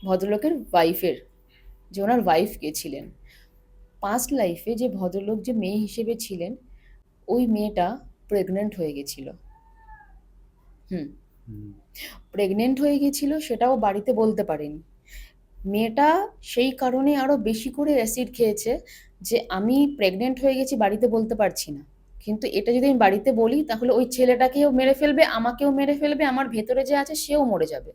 ভদ্রলোকের ওয়াইফের, যে ওনার ওয়াইফ কে ছিলেন। পাস্ট লাইফে যে ভদ্রলোক যে মেয়ে হিসেবে ছিলেন, ওই মেয়েটা প্রেগনেন্ট হয়ে গেছিল। হুম, হুম প্রেগনেন্ট হয়ে গেছিল, সেটাও বাড়িতে বলতে পারেনি। মেয়েটা সেই কারণে আরো বেশি করে অ্যাসিড খেয়েছে, যে আমি প্রেগনেন্ট হয়ে গেছি বাড়িতে বলতে পারছি না, কিন্তু এটা যদি আমি বাড়িতে বলি তাহলে ওই ছেলেটাকেও মেরে ফেলবে, আমাকেও মেরে ফেলবে, আমার ভেতরে যে আছে সেও মরে যাবে।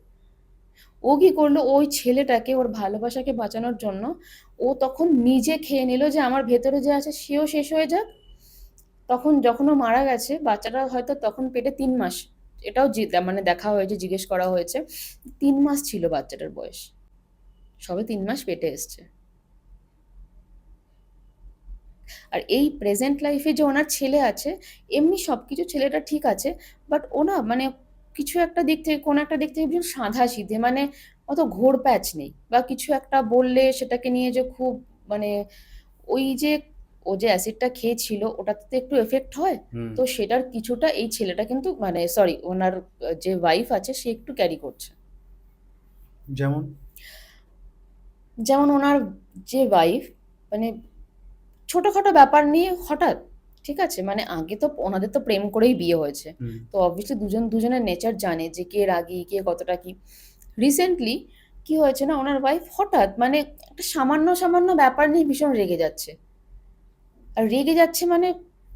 ও কি করলো, ওই ছেলেটাকে ওর ভালোবাসাকে বাঁচানোর জন্য ও তখন নিজে খেয়ে নিল, যে আমার ভেতরে যে আছে সেও শেষ হয়ে যাক। তখন যখন ও মারা গেছে, বাচ্চাটা হয়তো তখন পেটে 3 মাস, এটাও মানে দেখা হয়েছে, জিজ্ঞেস করা হয়েছে, 3 মাস ছিল বাচ্চাটার বয়স, সবে 3 মাস পেটে এসছে। আর এই প্রেজেন্ট লাইফে যে ওনার ছেলে আছে, এমনি সবকিছু ছেলেটা ঠিক আছে, বাট ও না মানে কিছু একটা দিক থেকে, কোনো একটা দিক থেকে ভীষণ সাধা সিধে, মানে অত ঘোর প্যাচ নেই, বা কিছু একটা বললে সেটাকে নিয়ে যে খুব মানে ওই যে ও যে অ্যাসিডটা খেয়েছিল ওটাতে তো একটু এফেক্ট হয়। হুম তো সেটার কিছুটা এই ছেলেটা কিন্তু মানে সরি ওনার যে ওয়াইফ আছে সে একটু ক্যারি করছে। যেমন যেমন ওনার যে ওয়াইফ, মানে ছোটখাটো ব্যাপার নিয়ে হঠাৎ, ঠিক আছে, মানে আগে তো ওনাদের তো প্রেম করেই বিয়ে হয়েছে, হুম তো অবভিয়াসলি দুজন দুজনের নেচার জানে যে কে রাগী কে কতটা কি। রিসেন্টলি কি হয়েছে না, ওনার ওয়াইফ হঠাৎ মানে একটা সামান্য সামান্য ব্যাপার নিয়ে ভীষণ রেগে যাচ্ছে। আর রেগে যাচ্ছে মানে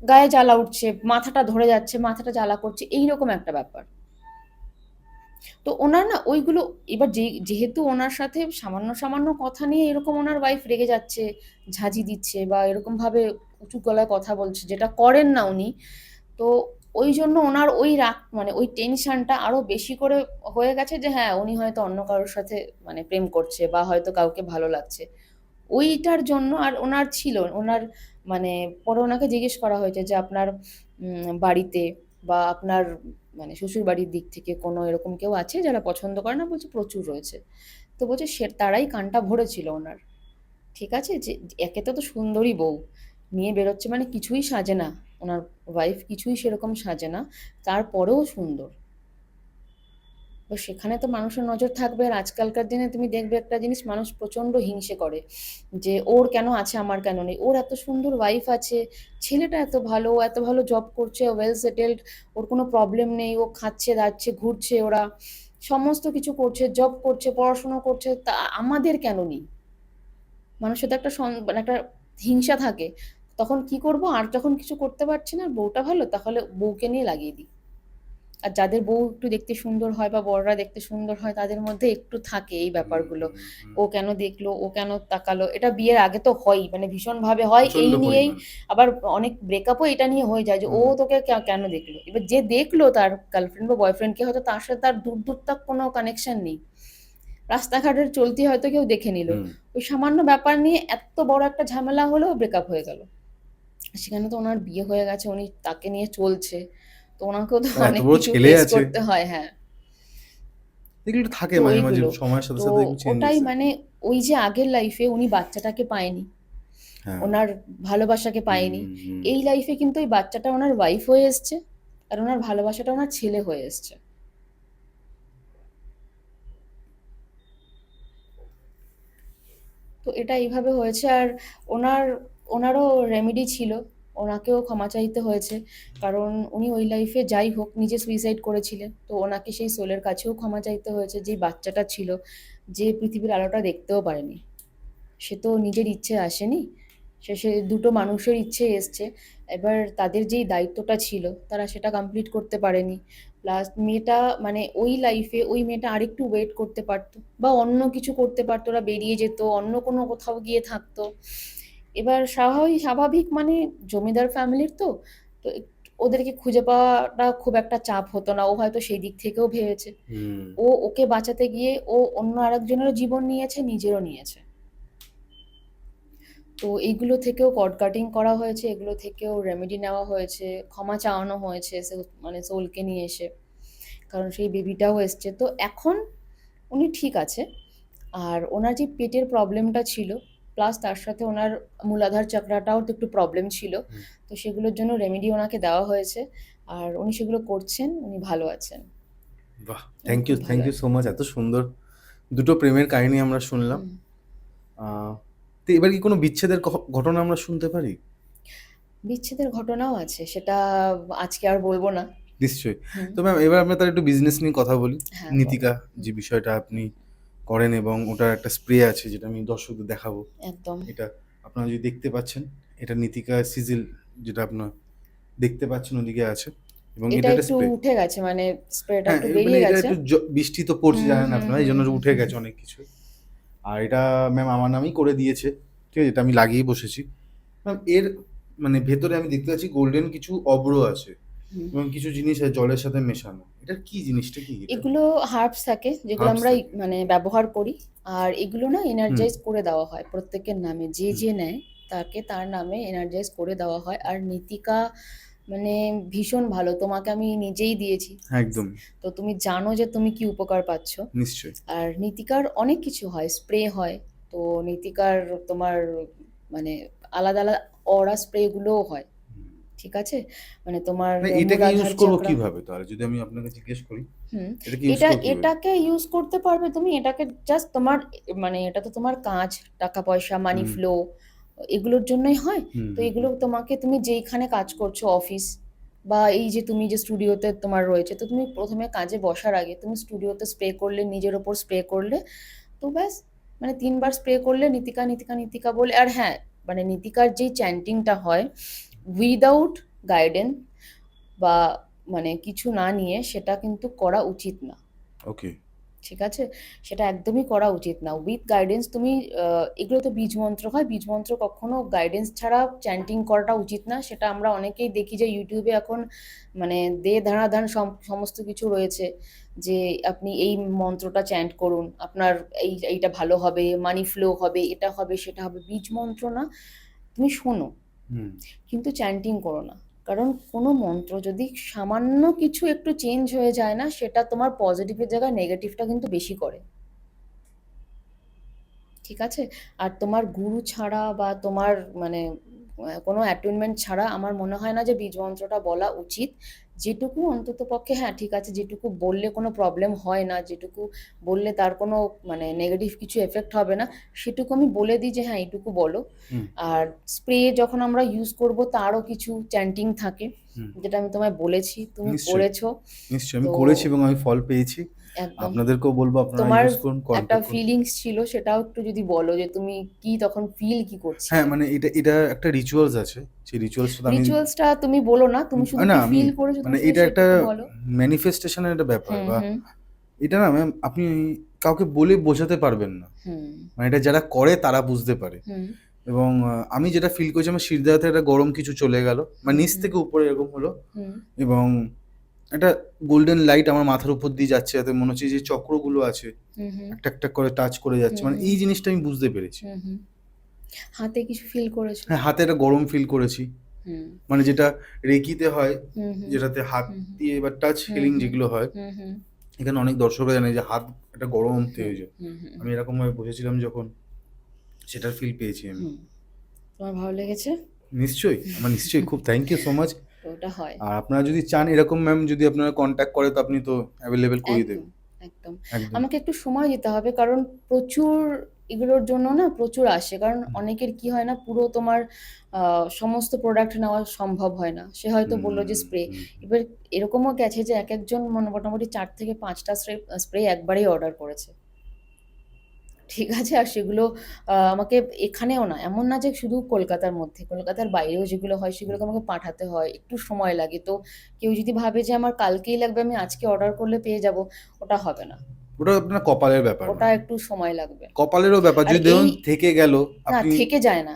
গায়ে জ্বালা উঠছে, মাথাটা ধরে যাচ্ছে, মাথাটা জ্বালা করছে, এইরকম একটা ব্যাপার। তো ওনার না ওইগুলো, এবার যেহেতু ওনার সাথে সামান্য সামান্য কথা নিয়ে এরকম ওনার ওয়াইফ রেগে যাচ্ছে, ঝাঁঝি দিচ্ছে বা এরকম ভাবে উঁচু গলায় কথা বলছে, যেটা করেন না উনি। তো ওই জন্য ওনার ওই রাগ, মানে ওই টেনশনটা আরো বেশি করে হয়ে গেছে যে হ্যাঁ উনি হয়তো অন্য কারোর সাথে মানে প্রেম করছে বা হয়তো কাউকে ভালো লাগছে, ওইটার জন্য। আর ওনার ছিল ওনার মানে, পরে ওনাকে জিজ্ঞেস করা হয়েছে যে আপনার বাড়িতে বা আপনার মানে শ্বশুর বাড়ির দিক থেকে কোনো এরকম কেউ আছে যারা পছন্দ করে না? বলছে প্রচুর রয়েছে। তো বলছে সে তারাই কানটা ভরেছিল ওনার। ঠিক আছে, যে একে তো সুন্দরী বউ নিয়ে বেরোচ্ছে, মানে কিছুই সাজে না ওনার ওয়াইফ, কিছুই সেরকম সাজে না, তারপরেও সুন্দর। তো সেখানে তো মানুষের নজর থাকবে। আর আজকালকার দিনে তুমি দেখবে একটা জিনিস, মানুষ প্রচন্ড হিংসে করে যে ওর কেন আছে আমার কেন নেই, ওর এত সুন্দর ওয়াইফ আছে, ছেলেটা এত ভালো, ও এত ভালো জব করছে, ওয়েল সেটেলড, ওর কোনো প্রবলেম নেই, ও খাচ্ছে দাচ্ছে ঘুরছে, ওরা সমস্ত কিছু করছে, জব করছে, পড়াশোনা করছে, তা আমাদের কেন নেই? মানুষের তো একটা মানে একটা হিংসা থাকে। তখন কি করব, আর যখন কিছু করতে পারছি না, বউটা ভালো, তাহলে বউকে নিয়ে লাগিয়ে দিই। আর যাদের বউ একটু দেখতে সুন্দর হয় বা বড়রা দেখতে সুন্দর হয়, তাদের মধ্যে একটু থাকে এই হুম, ব্যাপারগুলো। হুম, হুম। ও কেন দেখলো, ও কেন তাকালো, এটা বিয়ের আগে তো হয়ই, মানে ভীষণ ভাবে হয় প্রচন্ড এই নিয়েই। পরিমাণ। আবার অনেক ব্রেকআপও এটা নিয়ে হয়ে যায় যে ও হুম, তোকে কেন দেখলো। এবার যে দেখলো তার গার্লফ্রেন্ড বা বয়ফ্রেন্ডকে, হয়তো তার সাথে তার দূর দূর তক কোনো কানেকশন নেই, রাস্তাঘাটের চলতি হয়তো কেউ দেখে নিল, হুম। ওই সামান্য ব্যাপার নিয়ে এত বড় একটা ঝামেলা হলো, ব্রেকআপ হয়ে গেল। সেখানে তো ওনার বিয়ে হয়ে গেছে, উনি তাকে নিয়ে চলছে, তো ওনাকেও তো আর এত অনেক বড় কিছু ছেলে ফেস আছে। করতে হয়। হ্যাঁ, এগুলো থাকে তো মাঝে, মাঝে ওইগুলো, সময়ের সাথে, তো সাথে এগুলো ওটাই চেঞ্জেস হয়। মানে, ওই যে আগের লাইফে উনি বাচ্চাটাকে পায়নি, হ্যাঁ। ওনার ভালোবাসাকে পায়নি, হুম, হুম। এই লাইফে কিন্তু ওই বাচ্চাটা ওনার ওয়াইফ হয়ে এসছে, আর ওনার ভালোবাসাটা ওনার ছেলে হয়ে এসছে। তো এটা এইভাবে হয়েছে। আর ওনার ওনারও রেমেডি ছিল, ওনাকেও ক্ষমা চাইতে হয়েছে, কারণ উনি ওই লাইফে যাই হোক নিজে সুইসাইড করেছিলেন, তো ওনাকে সেই সোলের কাছেও ক্ষমা চাইতে হয়েছে। যে বাচ্চাটা ছিল, যে পৃথিবীর আলোটা দেখতেও পারেনি, সে তো নিজের ইচ্ছে আসেনি, সে দুটো মানুষের ইচ্ছে এসছে। এবার তাদের যেই দায়িত্বটা ছিল তারা সেটা কমপ্লিট করতে পারেনি। প্লাস মেয়েটা, মানে ওই লাইফে ওই মেয়েটা আরেকটু ওয়েট করতে পারতো বা অন্য কিছু করতে পারতো, ওরা বেরিয়ে যেত, অন্য কোনো কোথাও গিয়ে থাকতো। এবার স্বাভাবিক স্বাভাবিক মানে জমিদার ফ্যামিলির তো, তো ওদেরকে খুঁজে পাওয়াটা খুব একটা চাপ হতো না, ও হয়তো সেই দিক থেকেও ভেবেছে। হুম। ওকে বাঁচাতে গিয়ে ও অন্য আরেকজনেরও জীবন নিয়েছে, নিজেরও নিয়েছে। তো এইগুলো থেকেও কড কাটিং করা হয়েছে, এগুলো থেকেও রেমেডি নেওয়া হয়েছে, ক্ষমা চাওয়ানো হয়েছে মানে সোলকে নিয়ে এসে, কারণ সেই বেবিটাও এসছে। তো এখন উনি ঠিক আছে। আর ওনার যে পেটের প্রবলেমটা ছিল, প্লাস তার সাথে ওনার মূলাধার চক্রাটাও তো একটু প্রবলেম ছিল, হুম। তো সেগুলোর জন্য রেমেডি ওনাকে দেওয়া হয়েছে। আর উনি সেগুলো করছেন, উনি ভালো আছেন, বাহ! উনি খুব থ্যাংক ভালো ইউ সো আছেন। মাচ। এত সুন্দর দুটো প্রেমের কাহিনী আমরা শুনলাম। হুম। আ তো এবার কি কোনো বিচ্ছেদের ঘটনা আমরা শুনতে পারি? বিচ্ছেদের ঘটনাও আছে, সেটা আজকে আর বলবো না। নিশ্চয়ই। হুম। তো ম্যাম এবার আমরা তাহলে একটু বিজনেস নিয়ে কথা বলি। হ্যাঁ, বলো। নীতিকা হুম। যে বিষয়টা আপনি হুম। করেন এবং ওটার একটা স্প্রে আছে যেটা আমি দর্শকদের দেখাবো। একদম। এটা আপনারা যদি দেখতে পাচ্ছেন, এটা নীতিকা সিজিল যেটা আপনারা দেখতে পাচ্ছেন ওদিকে আছে এবং এটা এটা একটা একটু স্প্রে। উঠে গেছে, মানে স্প্রেটা হ্যাঁ, একটু মানে বেরিয়ে এটা গেছে। একটু বৃষ্টি তো পড়ছে হুম, জানেন হুম, আপনারা, হুম, এইজন্য হুম, উঠে হুম। গেছে অনেক কিছু। আর এটা ম্যাম আমার নামেই করে দিয়েছে। ঠিক আছে? এটা আমি লাগিয়ে বসেছি। ম্যাম এর মানে ভেতরে আমি দেখতে পাচ্ছি গোল্ডেন কিছু অব্র আছে হুম। এবং কিছু জিনিস আছে জলের সাথে মেশানো। এটার কি জিনিসটা কি এটা? এগুলো হার্বস থাকে যেগুলো হার্বস আমরা থাকে। মানে ব্যবহার করি। আর এগুলো না হুম, এনার্জাইজ করে দেওয়া হয় প্রত্যেকের নামে, যে হুম। যে নেয় তাকে তার নামে এনার্জাইজ করে দেওয়া হয়। আর নীতিকা মানে ভীষণ ভালো, তোমাকে আমি নিজেই দিয়েছি, হ্যাঁ, একদম। তো তুমি জানো যে তুমি কি উপকার পাচ্ছ। নিশ্চয়ই। আর নীতিকার অনেক কিছু হয়, স্প্রে হয়। তো নীতিকার তোমার মানে আলাদা আলাদা অরা স্প্রে গুলোও হয়। হুম। ঠিক আছে, মানে তোমার মানে এটাকে ইউজ মূলাধার করব চক্রা। কিভাবে তাহলে? যদি আমি আপনাকে জিজ্ঞেস করি, হুম। এটাকে ইউজ এটা করব কিভাবে? এটাকে ইউজ করতে পারবে তুমি, এটাকে জাস্ট তোমার মানে এটা তো তোমার কাজ, টাকা পয়সা, মানি হুম, ফ্লো, এগুলোর জন্যই হয়। হুম, তো হুম, এগুলো হুম, তোমাকে, তুমি যেইখানে কাজ করছো অফিস বা এই যে তুমি যে স্টুডিওতে তোমার রয়েছে, তো তুমি প্রথমে কাজে বসার আগে তুমি স্টুডিওতে স্প্রে করলে, নিজের ওপর স্প্রে করলে, তো ব্যাস, মানে ৩ বার স্প্রে করলে নীতিকা নীতিকা নীতিকা বলে। আর হ্যাঁ, মানে নীতিকার যেই চ্যান্টিংটা হয় উইদাউট গাইডেন্স বা মানে কিছু না নিয়ে, সেটা কিন্তু করা উচিত না। ওকে। ঠিক আছে? সেটা একদমই করা উচিত না। উইথ গাইডেন্স তুমি এগুলো তো বীজ মন্ত্র হয়। বীজ মন্ত্র কখনো গাইডেন্স ছাড়া চ্যান্টিং করাটা উচিত না। সেটা আমরা অনেকেই দেখি যে YouTube এ এখন মানে ধনাধান সমস্ত কিছু রয়েছে। যে আপনি এই মন্ত্রটা চ্যান্ট করুন। আপনার এইটা ভালো হবে, মানি ফ্লো হবে, এটা হবে, সেটা হবে। বীজ মন্ত্র না, তুমি শোনো। হুম। কিন্তু চ্যান্টিং করো না। কারণ কোনো মন্ত্র যদি সামান্য কিছু একটু চেঞ্জ হয়ে যায় না, সেটা তোমার পজিটিভের জায়গায় নেগেটিভটা কিন্তু বেশি করে। ঠিক আছে? আর তোমার গুরু ছাড়া বা তোমার মানে কোনো অ্যাটুনমেন্ট ছাড়া আমার মনে হয় না যে বীজ মন্ত্রটা বলা উচিত। যেটুকু অন্ততপক্ষে হ্যাঁ, ঠিক আছে, যেটুকু বললে কোনো প্রবলেম হয় না, যেটুকু বললে তার কোনো মানে নেগেটিভ কিছু এফেক্ট হবে না, সেটুকু আমি বলে দিই যে হ্যাঁ, এইটুকু বলো। হুম। আর স্প্রে যখন আমরা ইউজ করব তারও কিছু চ্যান্টিং থাকে, হুম। যেটা আমি তোমায় বলেছি, তুমি নিশ্চয়ই, করেছো। নিশ্চয়ই। আমি তো করেছি এবং আমি ফল পেয়েছি। একদম। আপনাদেরকেও বলব আপনারা তোমার ইউজ করুন, একটা কন্টাক্ট করুন। ফিলিংস ছিল, সেটাও একটু যদি বলো যে তুমি কি তখন ফিল কি হ্যাঁ, করছিলে? মানে এটা একটা রিচুয়ালস আছে। সেই রিচুয়ালসটা তো আমি রিচুয়ালসটা তুমি বলো না, তুমি শুধু না কি আমি ফিল করেছো মানে তুমি শুধু এটা একটা সেটুকু বলো। ম্যানিফেস্টেশন এর একটা ব্যাপার হুম, বা হুম, এটা না ম্যাম আপনি কাউকে বলে বোঝাতে পারবেন না। হুম, মানে এটা যারা করে তারা বুঝতে পারে। হুম, এবং আমি যেটা ফিল করেছি আমার শিরদাঁড়াতে একটা গরম কিছু চলে গেল। মানে হুম, নিচ হুম, থেকে উপরে এরকম হলো হুম, এবং একটা গোল্ডেন লাইট আমার মাথার উপর দিয়ে যাচ্ছে যাতে মনে হচ্ছে যে চক্রগুলো আছে হুম, হুম, একটা করে টাচ করে যাচ্ছে। হুম, মানে হুম, এই জিনিসটা আমি বুঝতে পেরেছি। হুম, হুম। হাতে কিছু ফিল করেছো? হ্যাঁ, হাতে একটা গরম ফিল করেছি। হুম, মানে যেটা রেকিতে হয়, হুম, হুম, যেটাতে হাত হুম, দিয়ে বা টাচ হুম, হিলিং হুম, যেগুলো হয়, হুম, হুম, এখানে অনেক দর্শকরা জানে যে হাত একটা গরম হুম, হয়ে যায়। হুম, হুম, আমি এরকমভাবে বসেছিলাম যখন সেটার ফিল পেয়েছি আমি। হুম। তোমার ভালো লেগেছে? নিশ্চয়ই, আমার নিশ্চয়ই খুব থ্যাংক ইউ সো মাচ। তো ওটা হয়। আর আপনারা যদি চান এরকম ম্যাম যদি আপনারা কনট্যাক্ট করে তো আপনি তো অ্যাভেলেবল করিয়ে একদম, দেবেন। একদম। একদম। আমাকে একটু সময় দিতে হবে, কারণ প্রচুর এগুলোর জন্য না প্রচুর আসে। কারণ হুম, অনেকের কি হয় না, পুরো তোমার সমস্ত প্রোডাক্ট নেওয়া সম্ভব হয় না। সে হয়তো বলল যে হুম, স্প্রে। হুম, এবার এরকমও গেছে যে একেকজন মোটামুটি ৪ থেকে ৫ টা স্প্রে একবারেই অর্ডার করেছে। ঠিক আছে? আর সেগুলো আমাকে এখানেও না, এমন না যে শুধু কলকাতার মধ্যে, কলকাতার বাইরেও যেগুলো হয় হুম। সেগুলোকে আমাকে পাঠাতে হয়। একটু সময় লাগে। তো কেউ যদি ভাবে যে আমার কালকেই লাগবে, আমি আজকে অর্ডার করলে পেয়ে যাবো, ওটা হবে না। ওটা আপনার কপালের ব্যাপার ওটা ম্যাম। একটু সময় লাগবে। কপালেরও ব্যাপার আর যদি এই ধরুন থেকে গেল না, আপনি থেকে যায় না।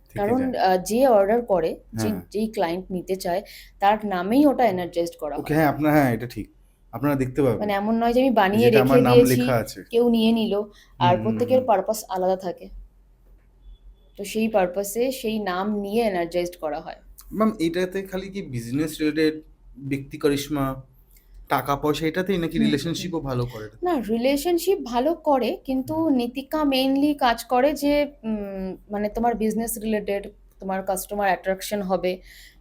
থেকে কারণ যায়। যে অর্ডার করে, হ্যাঁ, যেই ক্লায়েন্ট নিতে চায়, তার নামেই ওটা এনার্জাইজড করা ওকে হয়। হ্যাঁ, আপনার হ্যাঁ, এটা ঠিক। আপনারা দেখতে পাবেন মানে এমন নয় যে আমি বানিয়ে যেটা আমার রেখে নাম দিয়েছি, লেখা আছে। কেউ নিয়ে নিল। হুম, আর হুম, প্রত্যেকের হুম। পারপাস আলাদা থাকে। তো সেই পারপাসে সেই নাম নিয়ে এনার্জাইজড করা হয়। ম্যাম এটাতে খালি কি বিজনেস রিলেটেড ব্যক্তি কারিশমা, টাকা পয়সা এটাতেই নাকি হুম, হুম। রিলেশনশিপও ভালো করে এটাতে? না, রিলেশনশিপ ভালো করে, কিন্তু হুম, নীতিকা মেইনলি কাজ করে যে মানে তোমার বিজনেস রিলেটেড, তোমার কাস্টমার অ্যাট্রাকশন হবে,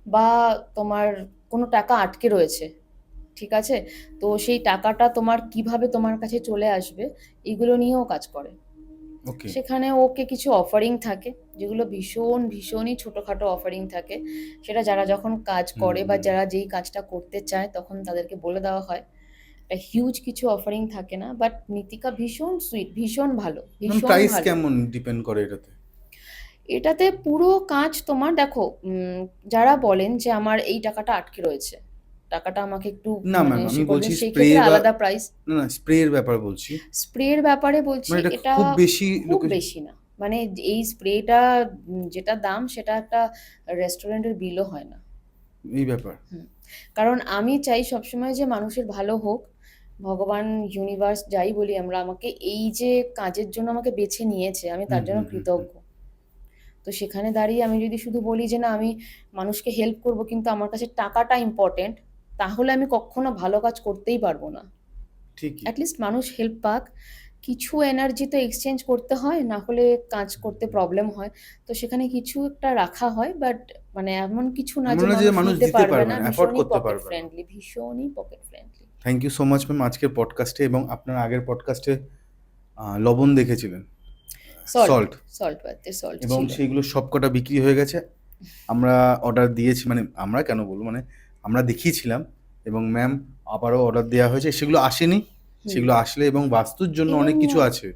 বা তোমার কোনো টাকা আটকে রয়েছে। ঠিক আছে? তো সেই টাকাটা তোমার কিভাবে তোমার কাছে চলে আসবে, এগুলো নিয়েও কাজ করে। ওকে। সেখানে ওকে কিছু অফারিং থাকে, যেগুলো ভীষণই ছোটখাটো অফারিং থাকে। সেটা যারা যখন কাজ হুম, করে বা হুম। যারা যেই কাজটা করতে চায় তখন তাদেরকে বলে দেওয়া হয়। একটা হিউজ কিছু অফারিং থাকে না। বাট নীতিকা ভীষণ সুইট, ভীষণ ভালো, ম্যাম ভীষণ প্রাইস ভালো। কেমন ডিপেন্ড করে এটাতে? এটাতে পুরো কাজ তোমার দেখো, যারা বলেন যে আমার এই টাকাটা আটকে রয়েছে, টাকাটা আমাকে একটু না মানে ম্যাম সে আমি করে বলছি দিন, সেই স্প্রে ক্ষেত্রে বা আলাদা প্রাইস। না, না স্প্রে এর ব্যাপার বলছি। স্প্রের ব্যাপারে বলছি, মানে এটা এটা খুব বেশি খুব লোকে বেশি না। মানে এই স্প্রেটা যেটা দাম, সেটা একটা রেস্টুরেন্টের বিলও হয় না। এই ব্যাপার। হুম। কারণ আমি চাই সবসময় যে মানুষের ভালো হোক। ভগবান, ইউনিভার্স যাই বলি আমরা, আমাকে এই যে কাজের জন্য আমাকে বেছে নিয়েছে, আমি হুম, তার জন্য হুম, হুম, হুম। কৃতজ্ঞ। তো সেখানে দাঁড়িয়ে আমি যদি শুধু বলি যে না, আমি মানুষকে হেল্প করব কিন্তু আমার কাছে টাকাটা ইম্পোর্টেন্ট, তাহলে আমি কখনো ভালো কাজ করতেই পারবো না। ঠিকই। এট লিস্ট মানুষ হেল্প পাক। কিছু এনার্জি তো এক্সচেঞ্জ করতে হয়, না হলে কাজ হুম, করতে হুম। প্রবলেম হয়। তো সেখানে কিছু একটা রাখা হয়, বাট মানে এমন কিছু না এমন যে না যে মানুষ মানুষ নিতে দিতে পারবে পারবে না। না, এফোর্ড ভীষণই করতে পকেট পারবে না। ফ্রেন্ডলি, ভীষণই pocket friendly. Thank you so much ma'am আজকের পডকাস্টে এবং আপনার আগের পডকাস্টে লবণ দেখেছিলেন, সল্ট, সল্ট সল্ট বাদে সল্ট এবং ছিল। সেইগুলো সবকটা বিক্রি হয়ে গেছে। আমরা অর্ডার দিয়েছি মানে আমরা কেন বলবো মানে আমরা দেখিয়েছিলাম এবং ম্যাম আবারও অর্ডার দেওয়া হয়েছে। সেগুলো আসেনি, হুম। সেগুলো আসলে এবং বাস্তুর জন্য ইভেন অনেক কিছু আছে।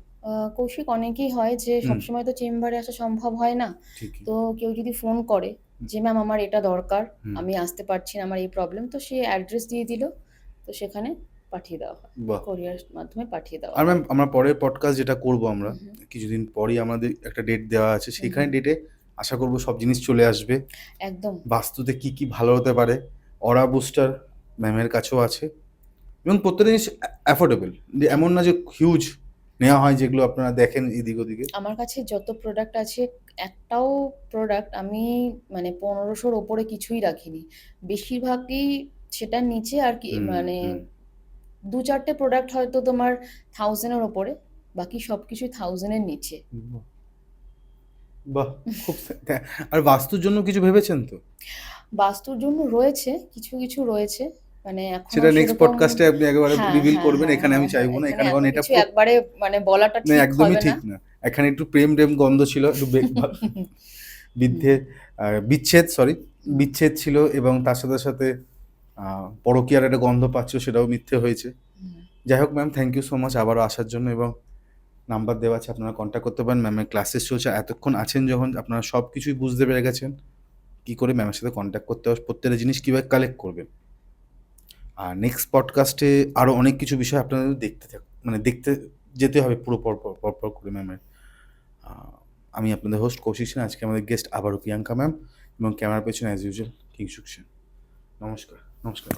কৌশিক, অনেকেই হয় যে হুম, সবসময় তো চেম্বারে আসা সম্ভব হয় না। ঠিকই। তো কেউ যদি ফোন করে হুম, যে ম্যাম আমার এটা দরকার, হুম। আমি আসতে পারছি না, আমার এই প্রবলেম, তো সে অ্যাড্রেস দিয়ে দিল। তো সেখানে পাঠিয়ে দেওয়া হয়, বাহ! কোরিয়ার মাধ্যমে পাঠিয়ে দেওয়া আর হয়। ম্যাম আমরা পরের পডকাস্ট যেটা করব আমরা, হুম, হুম, কিছুদিন পরেই আমাদের একটা ডেট দেওয়া আছে। হুম, সেখানে হুম, ডেটে আশা করব সব জিনিস চলে আসবে। একদম। বাস্তুতে কি, কি ভালো হতে পারে, অরা বুস্টার ম্যামের কাছেও আছে এবং প্রত্যেকটা জিনিস অ্যাফোর্ডেবল। যে এমন না যে হিউজ নেওয়া হয় যেগুলো আপনারা দেখেন এদিক ওদিকে। আমার কাছে যত প্রোডাক্ট আছে, একটাও প্রোডাক্ট আমি মানে ১৫০০-র ওপরে কিছুই রাখিনি। বেশিরভাগই সেটার নিচে আর কি, হুম, মানে হুম। ২-৪টে প্রোডাক্ট হয়তো তোমার 1000 এর ওপরে, বাকি সবকিছুই 1000 এর নিচে। বাহ! বাহ! খুব আর বাস্তুর জন্য কিছু ভেবেছেন তো? বাস্তুর জন্য রয়েছে, কিছু, কিছু রয়েছে। মানে এখনো সেটা নেক্সট সেরকম। পডকাস্টে আপনি একেবারে হ্যাঁ, রিভিল হ্যাঁ, করবেন। হ্যাঁ, এখানে হ্যাঁ, আমি হ্যাঁ। চাইবো না। এখানে এখানে কারণ এত এটা কিছু একবারে মানে বলাটা না, ঠিক একদমই হবে না। ঠিক না। এখানে একটু প্রেম-টেম গন্ধ ছিল। একটু হুম, বিদ্ধে বিচ্ছেদ সরি, হুম, বিচ্ছেদ ছিল এবং তার সাথে, সাথে পরকীয়ার একটা গন্ধ পাচ্ছ, সেটাও মিথ্যে হয়েছে। হুম। যাই হোক ma'am, thank you so much আবারও আসার জন্য এবং নাম্বার দেওয়া আছে, আপনারা কন্ট্যাক্ট করতে পারেন। ম্যামের ক্লাসেস চলছে। এতক্ষণ আছেন যখন আপনারা সব কিছুই বুঝতে পেরে গেছেন। কি করে ম্যামের সাথে কন্ট্যাক্ট করতে হয়, প্রত্যেকটা জিনিস কিভাবে কালেক্ট করবেন। আর নেক্সট পডকাস্টে আরো অনেক কিছু বিষয় আপনাদের মানে দেখতে যেতে হবে পুরো পরপর করে ম্যামের। আ আমি আপনাদের হোস্ট কৌশিক সেন। আজকে আমাদের গেস্ট আবারও প্রিয়াঙ্কা ম্যাম এবং ক্যামেরার পেছনে অ্যাজ ইউজুয়াল কিংশুক সেন। নমস্কার, নমস্কার।